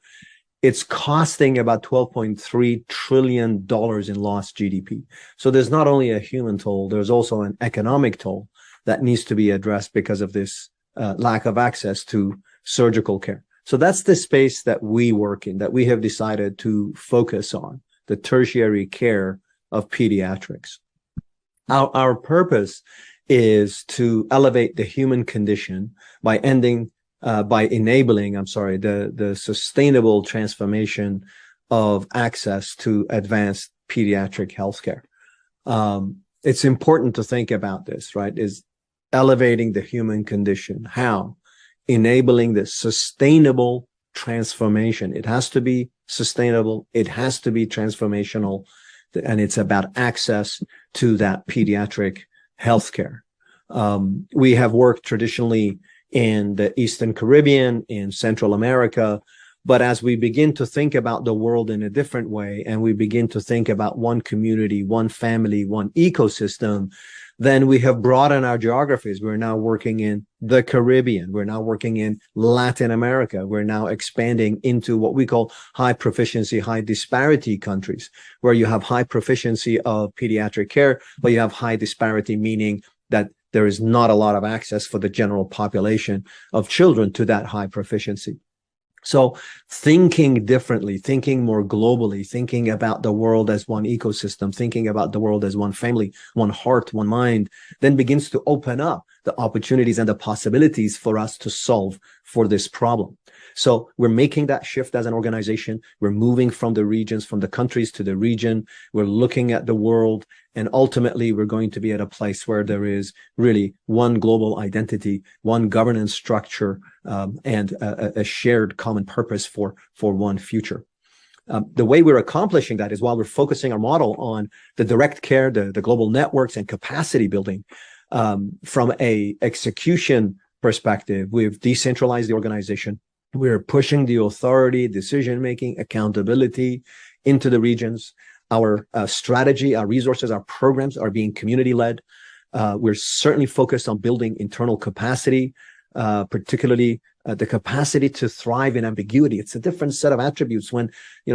it's costing about $12.3 trillion in lost GDP. So there's not only a human toll, there's also an economic toll that needs to be addressed because of this lack of access to surgical care. So that's the space that we work in, that we have decided to focus on, the tertiary care of pediatrics. Our purpose is to elevate the human condition by enabling the sustainable transformation of access to advanced pediatric healthcare. It's important to think about this, right? Is elevating the human condition. How? Enabling the sustainable transformation. It has to be sustainable. It has to be transformational. And it's about access to that pediatric healthcare. We have worked traditionally in the Eastern Caribbean, in Central America, but as we begin to think about the world in a different way, and we begin to think about one community, one family, one ecosystem, then we have broadened our geographies. We're now working in the Caribbean. We're now working in Latin America. We're now expanding into what we call high proficiency, high disparity countries, where you have high proficiency of pediatric care, but you have high disparity, meaning that there is not a lot of access for the general population of children to that high proficiency. So thinking differently, thinking more globally, thinking about the world as one ecosystem, thinking about the world as one family, one heart, one mind, then begins to open up the opportunities and the possibilities for us to solve for this problem. So we're making that shift as an organization. We're moving from the regions, from the countries to the region. We're looking at the world, and ultimately we're going to be at a place where there is really one global identity, one governance structure, and a shared common purpose for one future. The way we're accomplishing that is while we're focusing our model on the direct care, the global networks and capacity building. From a execution perspective, we've decentralized the organization. We're pushing the authority, decision-making, accountability into the regions. Our strategy, our resources, our programs are being community-led. We're certainly focused on building internal capacity, particularly the capacity to thrive in ambiguity. It's a different set of attributes when,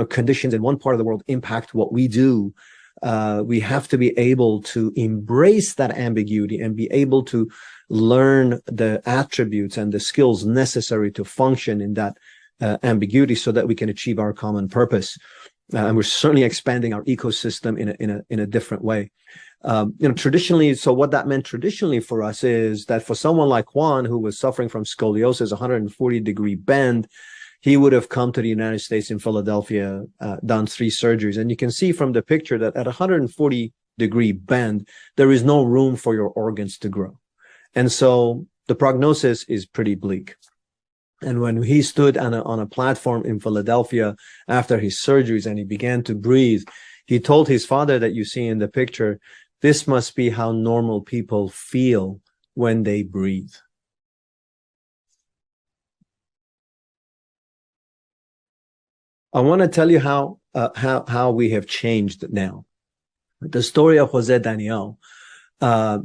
conditions in one part of the world impact what we do. We have to be able to embrace that ambiguity and be able to learn the attributes and the skills necessary to function in that ambiguity so that we can achieve our common purpose. And we're certainly expanding our ecosystem in a different way. Traditionally, so what that meant traditionally for us is that for someone like Juan, who was suffering from scoliosis, 140-degree bend, he would have come to the United States in Philadelphia, done 3 surgeries. And you can see from the picture that at 140-degree bend, there is no room for your organs to grow. And so the prognosis is pretty bleak. And when he stood on a platform in Philadelphia after his surgeries and he began to breathe, he told his father that you see in the picture, this must be how normal people feel when they breathe. I want to tell you how we have changed now. The story of Jose Daniel.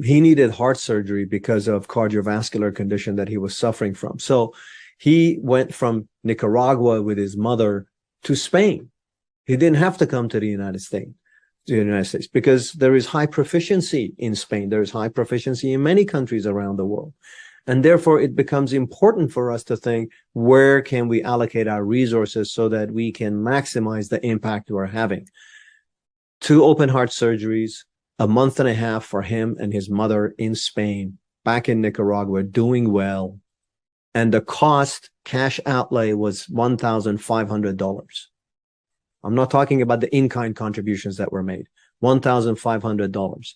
He needed heart surgery because of cardiovascular condition that he was suffering from. So he went from Nicaragua with his mother to Spain. He didn't have to come to the United States because there is high proficiency in Spain. There is high proficiency in many countries around the world. And therefore, it becomes important for us to think, where can we allocate our resources so that we can maximize the impact we're having? 2 open heart surgeries, a month and a half for him and his mother in Spain, back in Nicaragua, doing well. And the cost, cash outlay, was $1,500. I'm not talking about the in-kind contributions that were made, $1,500.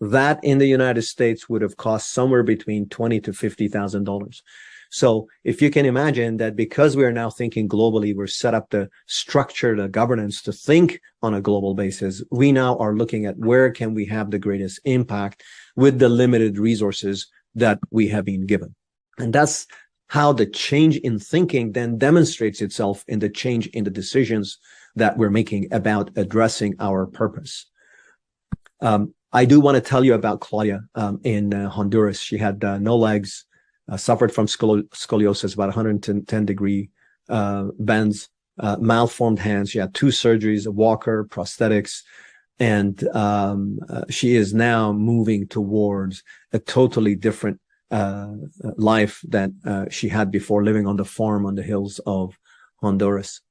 That in the United States would have cost somewhere between $20,000 to $50,000. So if you can imagine that because we are now thinking globally, we're set up the structure, the governance to think on a global basis, we now are looking at where can we have the greatest impact with the limited resources that we have been given. And that's how the change in thinking then demonstrates itself in the change in the decisions that we're making about addressing our purpose. I do want to tell you about Claudia in Honduras. She had no legs, suffered from scoliosis, about 110-degree bends, malformed hands. She had 2 surgeries, a walker, prosthetics, and she is now moving towards a totally different life that she had before, living on the farm on the hills of Honduras.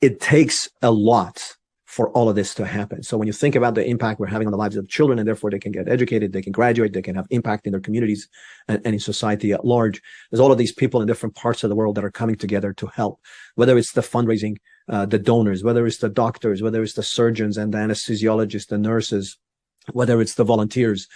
It takes a lot for all of this to happen. So when you think about the impact we're having on the lives of children, and therefore they can get educated, they can graduate, they can have impact in their communities and in society at large, there's all of these people in different parts of the world that are coming together to help, whether it's the fundraising, the donors, whether it's the doctors, whether it's the surgeons and the anesthesiologists, the nurses, whether it's the volunteers.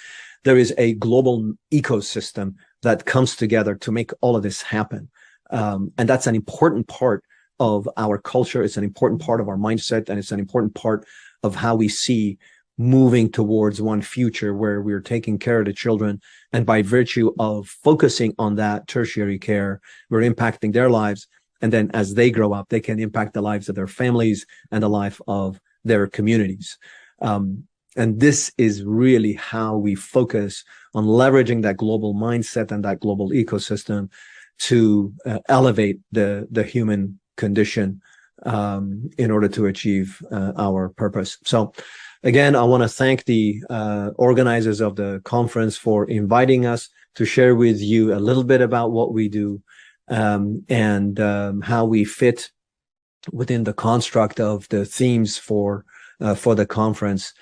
There is a global ecosystem that comes together to make all of this happen. And that's an important part of our culture. It's an important part of our mindset, and it's an important part of how we see moving towards one future where we're taking care of the children. And by virtue of focusing on that tertiary care, we're impacting their lives. And then as they grow up, they can impact the lives of their families and the life of their communities. And this is really how we focus on leveraging that global mindset and that global ecosystem to elevate the human condition in order to achieve our purpose. So again, I want to thank the organizers of the conference for inviting us to share with you a little bit about what we do and how we fit within the construct of the themes for the conference.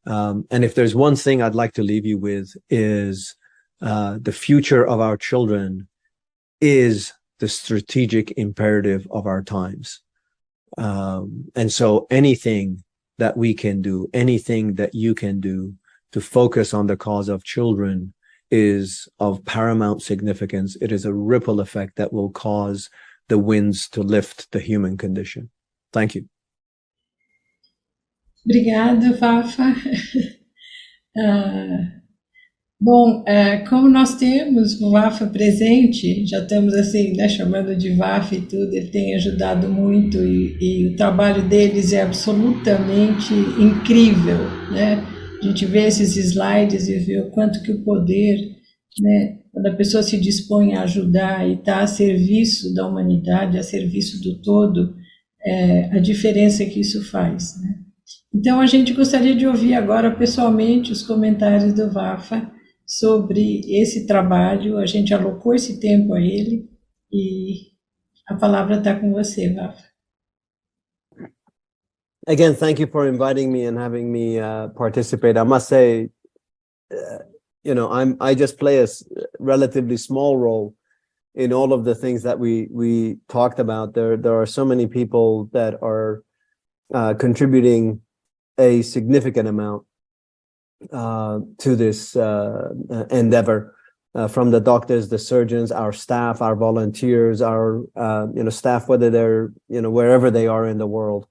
And if there's one thing I'd like to leave you with is the future of our children is the strategic imperative of our times. And so anything that we can do, anything that you can do to focus on the cause of children is of paramount significance. It is a ripple effect that will cause the winds to lift the human condition. Thank you. Obrigada, Vafa. Bom, como nós temos o Vafa presente, já estamos assim, né, chamando de Vafa e tudo, ele tem ajudado muito e o trabalho deles é absolutamente incrível, né? A gente vê esses slides e vê o quanto que o poder, né, quando a pessoa se dispõe a ajudar e está a serviço da humanidade, a serviço do todo, a diferença que isso faz, né? Então, a gente gostaria de ouvir agora pessoalmente os comentários do Vafa sobre esse trabalho. A gente alocou esse tempo a ele e a palavra está com você, Vafa. Again, thank you for inviting me and having me participate. I must say, I just play a relatively small role in all of the things that we talked about. There are so many people that are contributing a significant amount to this endeavor, from the doctors, the surgeons, our staff, our volunteers, our staff, whether they're wherever they are in the world.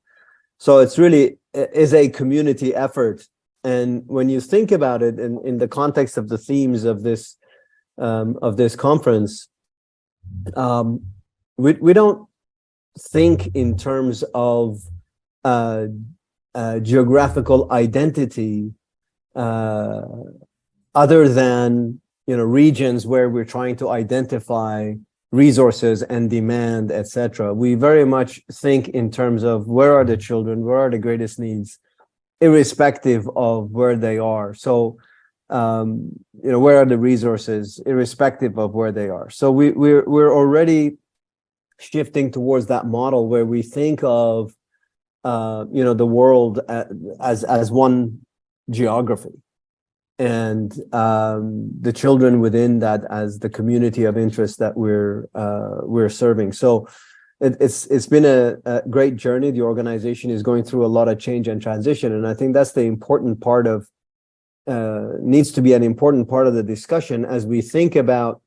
So it's really is a community effort. And when you think about it in the context of the themes of this conference, we don't think in terms of geographical identity other than regions where we're trying to identify resources and demand, etc. We very much think in terms of where are the children, where are the greatest needs, irrespective of where they are. So, where are the resources, irrespective of where they are. So we're already shifting towards that model where we think of the world as one geography, and the children within that as the community of interest that we're serving. So it's been a great journey. The organization is going through a lot of change and transition, and I think that's the important part of needs to be an important part of the discussion as we think about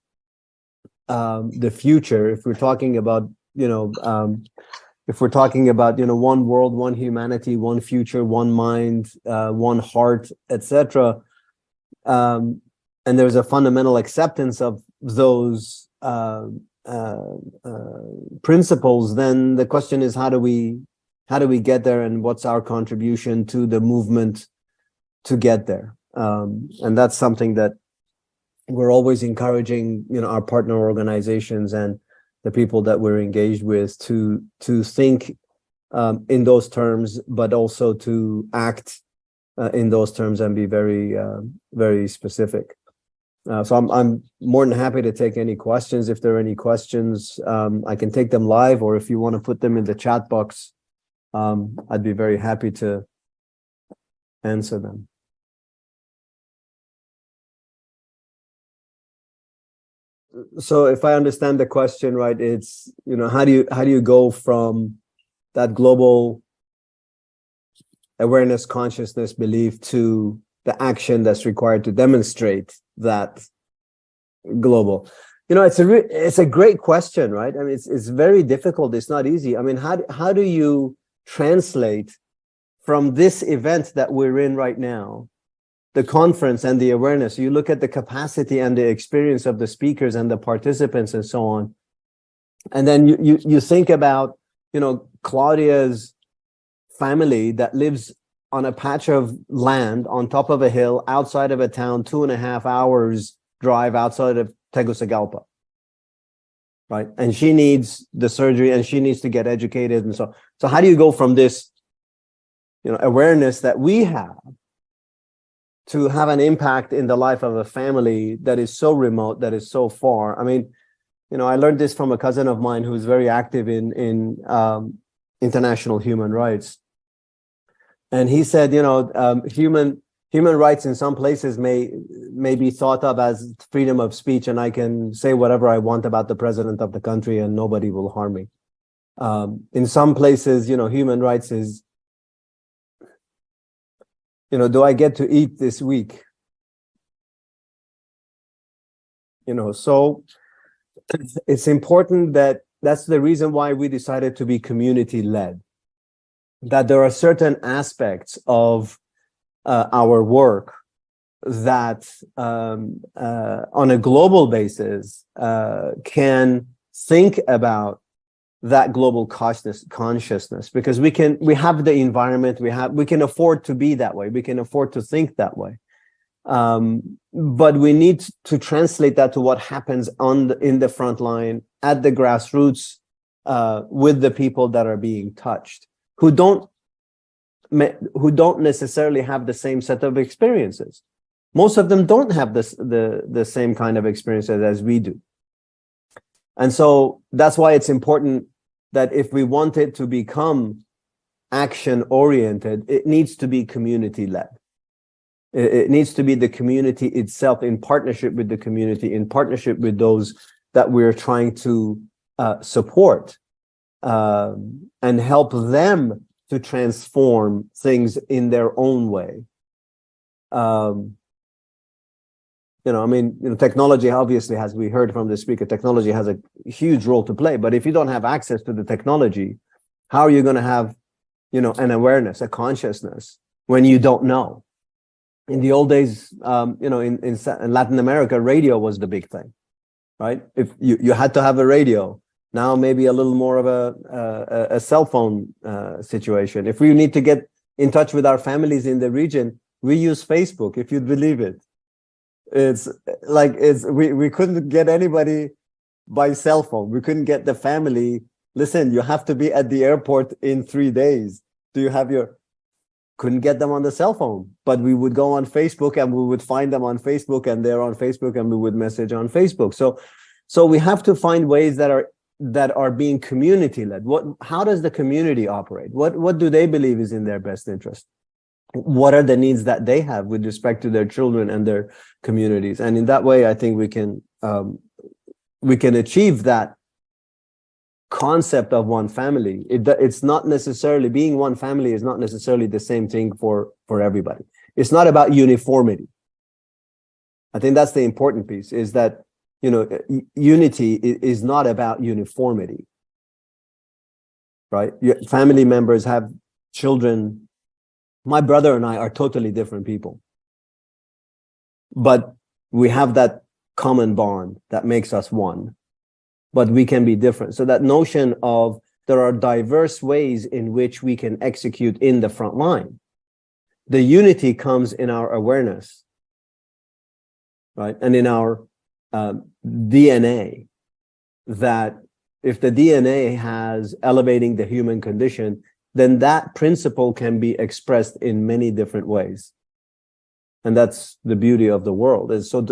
the future. If we're talking about one world, one humanity, one future, one mind, one heart, etc., and there's a fundamental acceptance of those principles, then the question is how do we get there, and what's our contribution to the movement to get there? And that's something that we're always encouraging our partner organizations and the people that we're engaged with to think in those terms, but also to act in those terms and be very very specific. So I'm more than happy to take any questions. If there are any questions, I can take them live, or if you want to put them in the chat box, I'd be very happy to answer them. So if I understand the question right, it's how do you go from that global awareness, consciousness, belief to the action that's required to demonstrate that global? It's a great question, right? I mean, it's very difficult. It's not easy. I mean, how do you translate from this event that we're in right now, the conference and the awareness? You look at the capacity and the experience of the speakers and the participants and so on, and then you think about Claudia's family that lives on a patch of land on top of a hill outside of a town, 2.5 hours drive outside of Tegucigalpa, right? And she needs the surgery and she needs to get educated, and so how do you go from this awareness that we have to have an impact in the life of a family that is so remote, that is so far? I mean, I learned this from a cousin of mine who's very active in international human rights. And he said, human rights in some places may be thought of as freedom of speech, and I can say whatever I want about the president of the country and nobody will harm me. In some places, human rights is, do I get to eat this week? So it's important that's the reason why we decided to be community-led, that there are certain aspects of our work that on a global basis can think about that global consciousness, because we have the environment, we can afford to be that way, we can afford to think that way, but we need to translate that to what happens in the front line, at the grassroots, with the people that are being touched, who don't necessarily have the same set of experiences. Most of them don't have the same kind of experiences as we do. And so that's why it's important that if we want it to become action-oriented, it needs to be community-led. It needs to be the community itself, in partnership with the community, in partnership with those that we're trying to support, and help them to transform things in their own way. Technology obviously, as we heard from the speaker, technology has a huge role to play. But if you don't have access to the technology, how are you going to have, an awareness, a consciousness, when you don't know? In the old days, in Latin America, radio was the big thing, right? If you had to have a radio. Now maybe a little more of a cell phone situation. If we need to get in touch with our families in the region, we use Facebook, if you'd believe it. We couldn't get anybody by cell phone. We couldn't get the family. Listen, you have to be at the airport in 3 days. Do you have couldn't get them on the cell phone, but we would go on Facebook and we would find them on Facebook, and they're on Facebook and we would message on Facebook. So we have to find ways that are being community-led. How does the community operate? What do they believe is in their best interest? What are the needs that they have with respect to their children and their communities? And in that way, I think we can achieve that concept of one family. It's not necessarily, being one family is not necessarily the same thing for everybody. It's not about uniformity. I think that's the important piece, is that unity is not about uniformity, right? Your family members have children. My brother and I are totally different people, but we have that common bond that makes us one, but we can be different. So that notion of there are diverse ways in which we can execute in the front line. The unity comes in our awareness, right? And in our DNA, that if the DNA has elevating the human condition, then that principle can be expressed in many different ways. And that's the beauty of the world. And so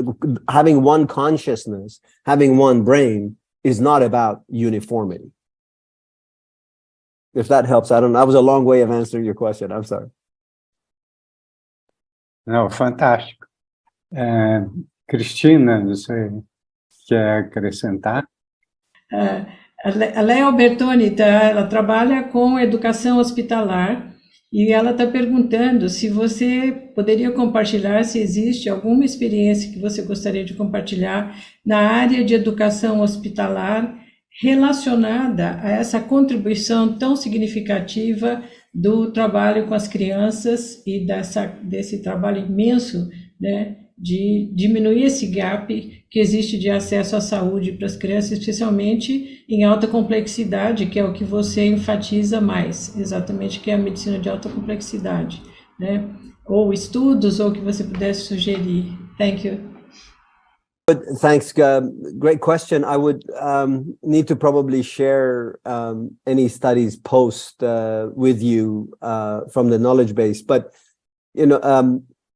having one consciousness, having one brain is not about uniformity. If that helps, that was a long way of answering your question. I'm sorry. Não, fantástico. Cristina, você quer acrescentar? A Léa Albertoni, ela trabalha com educação hospitalar e ela está perguntando se você poderia compartilhar, se existe alguma experiência que você gostaria de compartilhar na área de educação hospitalar relacionada a essa contribuição tão significativa do trabalho com as crianças e desse trabalho imenso, né, de diminuir esse gap que existe de acesso à saúde para as crianças, especialmente em alta complexidade, que é o que você enfatiza mais, exatamente, que é a medicina de alta complexidade, né? Ou estudos, ou que você pudesse sugerir. Thank you. Thanks. Great question. I would need to probably share any studies post with you from the knowledge base, but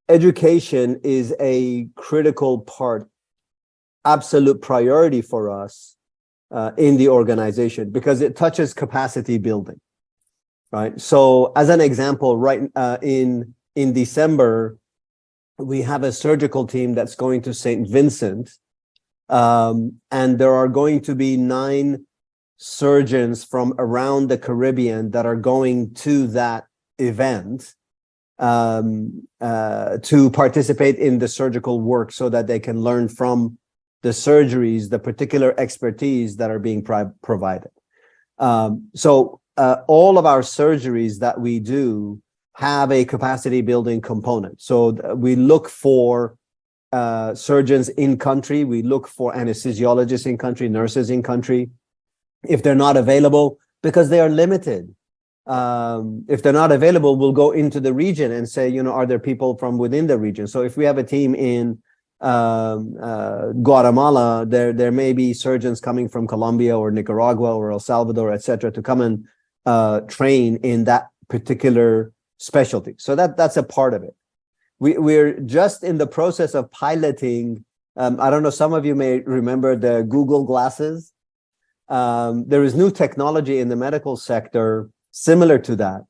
education is a critical part, absolute priority for us in the organization, because it touches capacity building, right? So as an example, right in December, we have a surgical team that's going to St. Vincent, and there are going to be 9 surgeons from around the Caribbean that are going to that event to participate in the surgical work so that they can learn from the surgeries, the particular expertise that are being provided. So all of our surgeries that we do have a capacity building component. So we look for surgeons in country, we look for anesthesiologists in country, nurses in country. If they're not available, because they are limited, if they're not available, we'll go into the region and say, you know, are there people from within the region? So if we have a team in Guatemala, there may be surgeons coming from Colombia or Nicaragua or El Salvador, etc., to come and train in that particular specialty. So that's a part of it. We're just in the process of piloting. I don't know, some of you may remember the Google glasses. There is new technology in the medical sector similar to that,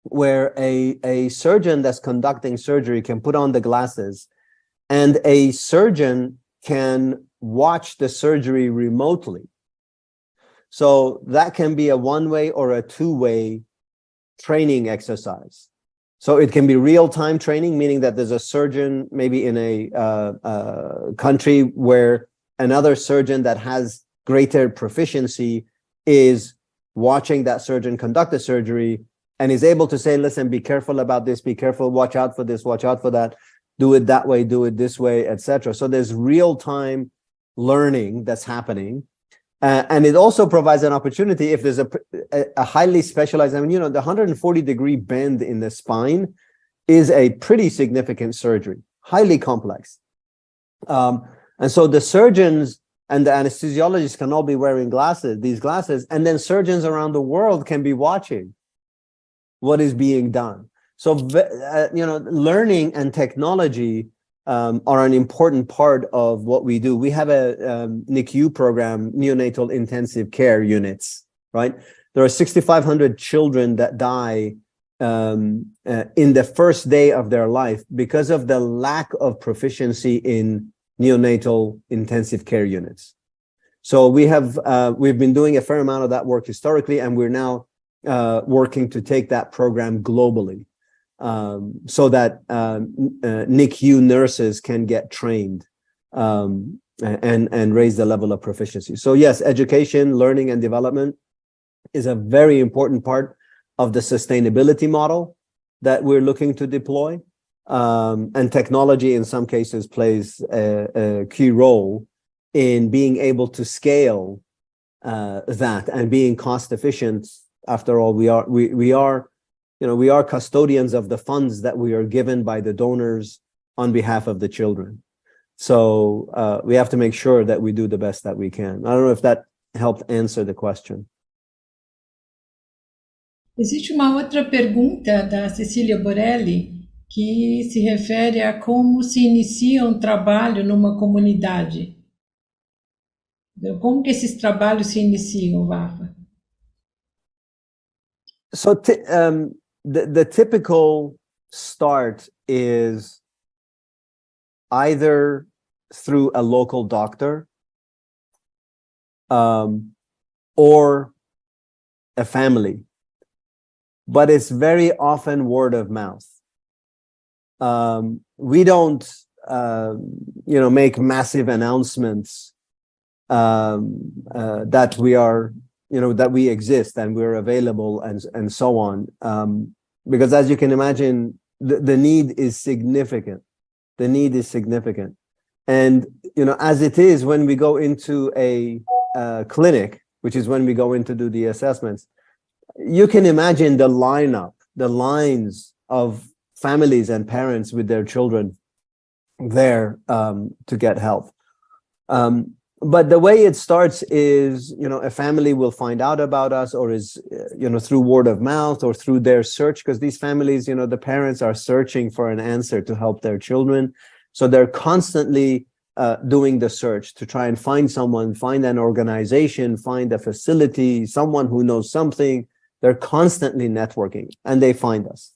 where a surgeon that's conducting surgery can put on the glasses, and a surgeon can watch the surgery remotely. So that can be a one-way or a two-way training exercise. So it can be real-time training, meaning that there's a surgeon maybe in a country where another surgeon that has greater proficiency is watching that surgeon conduct the surgery and is able to say, listen, be careful about this, be careful, watch out for this, watch out for that, do it that way, do it this way, etc. So there's real-time learning that's happening. And it also provides an opportunity if there's a highly specialized, I mean, you know, the 140-degree bend in the spine is a pretty significant surgery, highly complex. And so the surgeons and the anesthesiologists can all be wearing these glasses, and then surgeons around the world can be watching what is being done. So, you know, learning and technology are an important part of what we do. We have a NICU program, neonatal intensive care units, right? There are 6,500 children that die in the first day of their life because of the lack of proficiency in neonatal intensive care units. So we've been doing a fair amount of that work historically, and we're now working to take that program globally, so that NICU nurses can get trained and raise the level of proficiency. So yes, education, learning, and development is a very important part of the sustainability model that we're looking to deploy. And technology in some cases plays a key role in being able to scale that and being cost efficient. After all, we are custodians of the funds that we are given by the donors on behalf of the children. So we have to make sure that we do the best that we can. I don't know if that helped answer the question. Existe uma outra pergunta da Cecília Borelli que se refere a como se inicia um trabalho numa comunidade. Como que esses trabalhos se iniciam, Vafa? So the typical start is either through a local doctor or a family, but it's very often word of mouth. We don't, make massive announcements that we are, that we exist and we're available and so on. Because as you can imagine, the need is significant. The need is significant. And, as it is when we go into a clinic, which is when we go in to do the assessments, you can imagine the lines of families and parents with their children there to get help. But the way it starts is, a family will find out about us, or is, through word of mouth or through their search, because these families, the parents are searching for an answer to help their children. So they're constantly doing the search to try and find someone, find an organization, find a facility, someone who knows something. They're constantly networking, and they find us.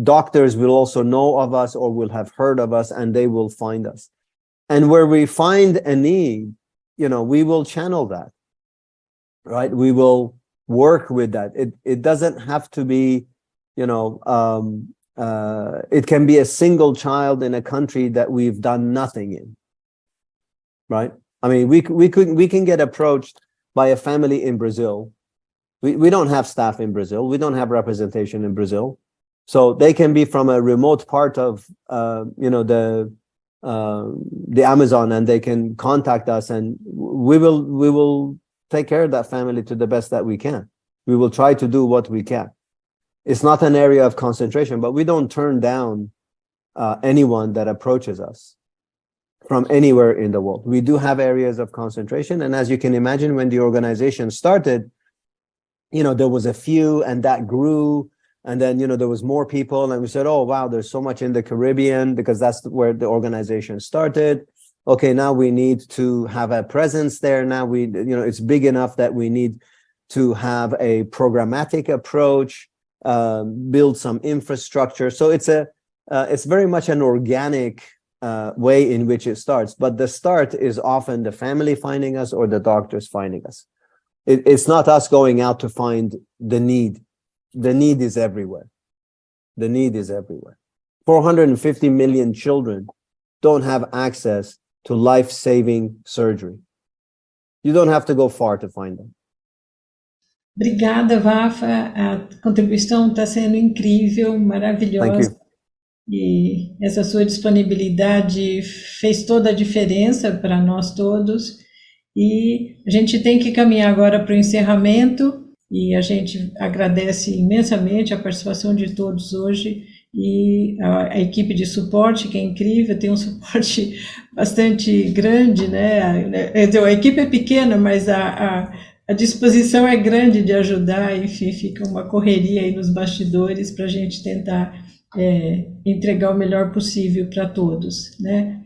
doctors will also know of us or will have heard of us, and they will find us. And where we find a need, we will channel that, right? We will work with that. It doesn't have to be, it can be a single child in a country that we've done nothing in, right? I mean, we can get approached by a family in Brazil. We don't have staff in Brazil. We don't have representation in Brazil. So they can be from a remote part of, the Amazon, and they can contact us, and we will take care of that family to the best that we can. We will try to do what we can. It's not an area of concentration, but we don't turn down anyone that approaches us from anywhere in the world. We do have areas of concentration, and as you can imagine, when the organization started, there was a few, and that grew, and then there was more people, and we said, oh wow, there's so much in the Caribbean, because that's where the organization started. Okay, now we need to have a presence there. Now it's big enough that we need to have a programmatic approach, build some infrastructure. So it's very much an organic way in which it starts, but the start is often the family finding us or the doctors finding us. It's not us going out to find the need. The need is everywhere. The need is everywhere. 450 million children don't have access to life-saving surgery. You don't have to go far to find them. Obrigada, Vafa. A contribuição está sendo incrível, maravilhosa. E essa sua disponibilidade fez toda a diferença para nós todos. E a gente tem que caminhar agora para o encerramento, e a gente agradece imensamente a participação de todos hoje, e a equipe de suporte, que é incrível, tem um suporte bastante grande, né? A equipe é pequena, mas a disposição é grande de ajudar, enfim, fica uma correria aí nos bastidores para a gente tentar entregar o melhor possível para todos, né?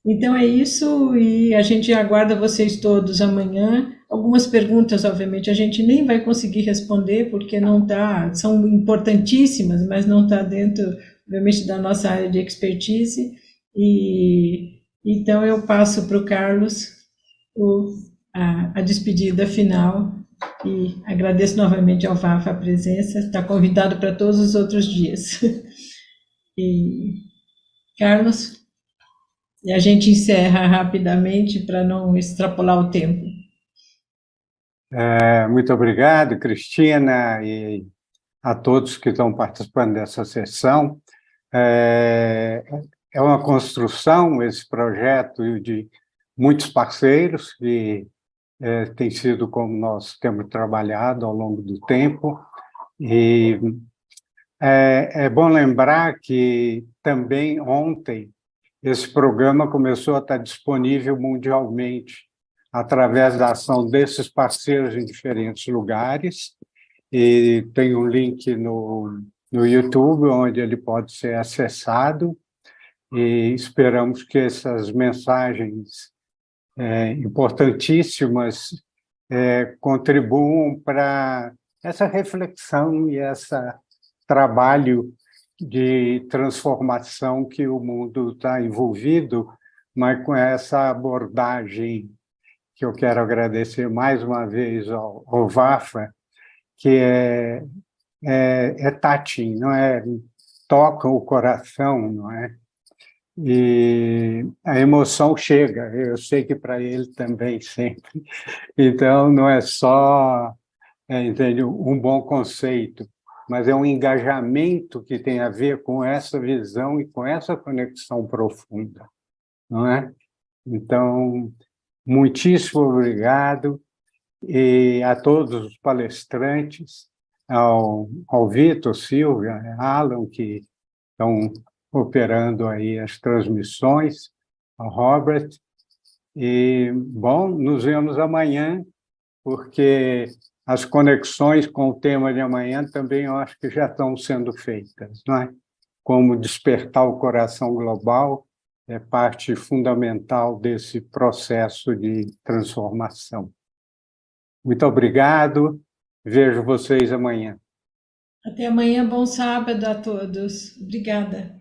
Então é isso, e a gente aguarda vocês todos amanhã. Algumas perguntas, obviamente, a gente nem vai conseguir responder, porque são importantíssimas, mas não está dentro, obviamente, da nossa área de expertise. E então eu passo para o Carlos a despedida final, e agradeço novamente ao Vafa a presença, está convidado para todos os outros dias. E Carlos, e a gente encerra rapidamente para não extrapolar o tempo. Muito obrigado, Cristina, e a todos que estão participando dessa sessão. É uma construção, esse projeto, de muitos parceiros, e tem sido como nós temos trabalhado ao longo do tempo. E é bom lembrar que também ontem esse programa começou a estar disponível mundialmente, através da ação desses parceiros em diferentes lugares, e tem um link no YouTube, onde ele pode ser acessado, e esperamos que essas mensagens importantíssimas contribuam para essa reflexão e esse trabalho de transformação que o mundo está envolvido, mas com essa abordagem que eu quero agradecer mais uma vez ao Vafa, que é touching, não é? Toca o coração, não é? E a emoção chega, eu sei que para ele também sempre. Então, não é só entende, um bom conceito, mas é um engajamento que tem a ver com essa visão e com essa conexão profunda, não é? Então, muitíssimo obrigado, e a todos os palestrantes, ao Vitor, Silvia, Alan, que estão operando aí as transmissões, ao Robert, e, bom, nos vemos amanhã, porque as conexões com o tema de amanhã também eu acho que já estão sendo feitas, não é? Como despertar o coração global é parte fundamental desse processo de transformação. Muito obrigado, vejo vocês amanhã. Até amanhã, bom sábado a todos. Obrigada.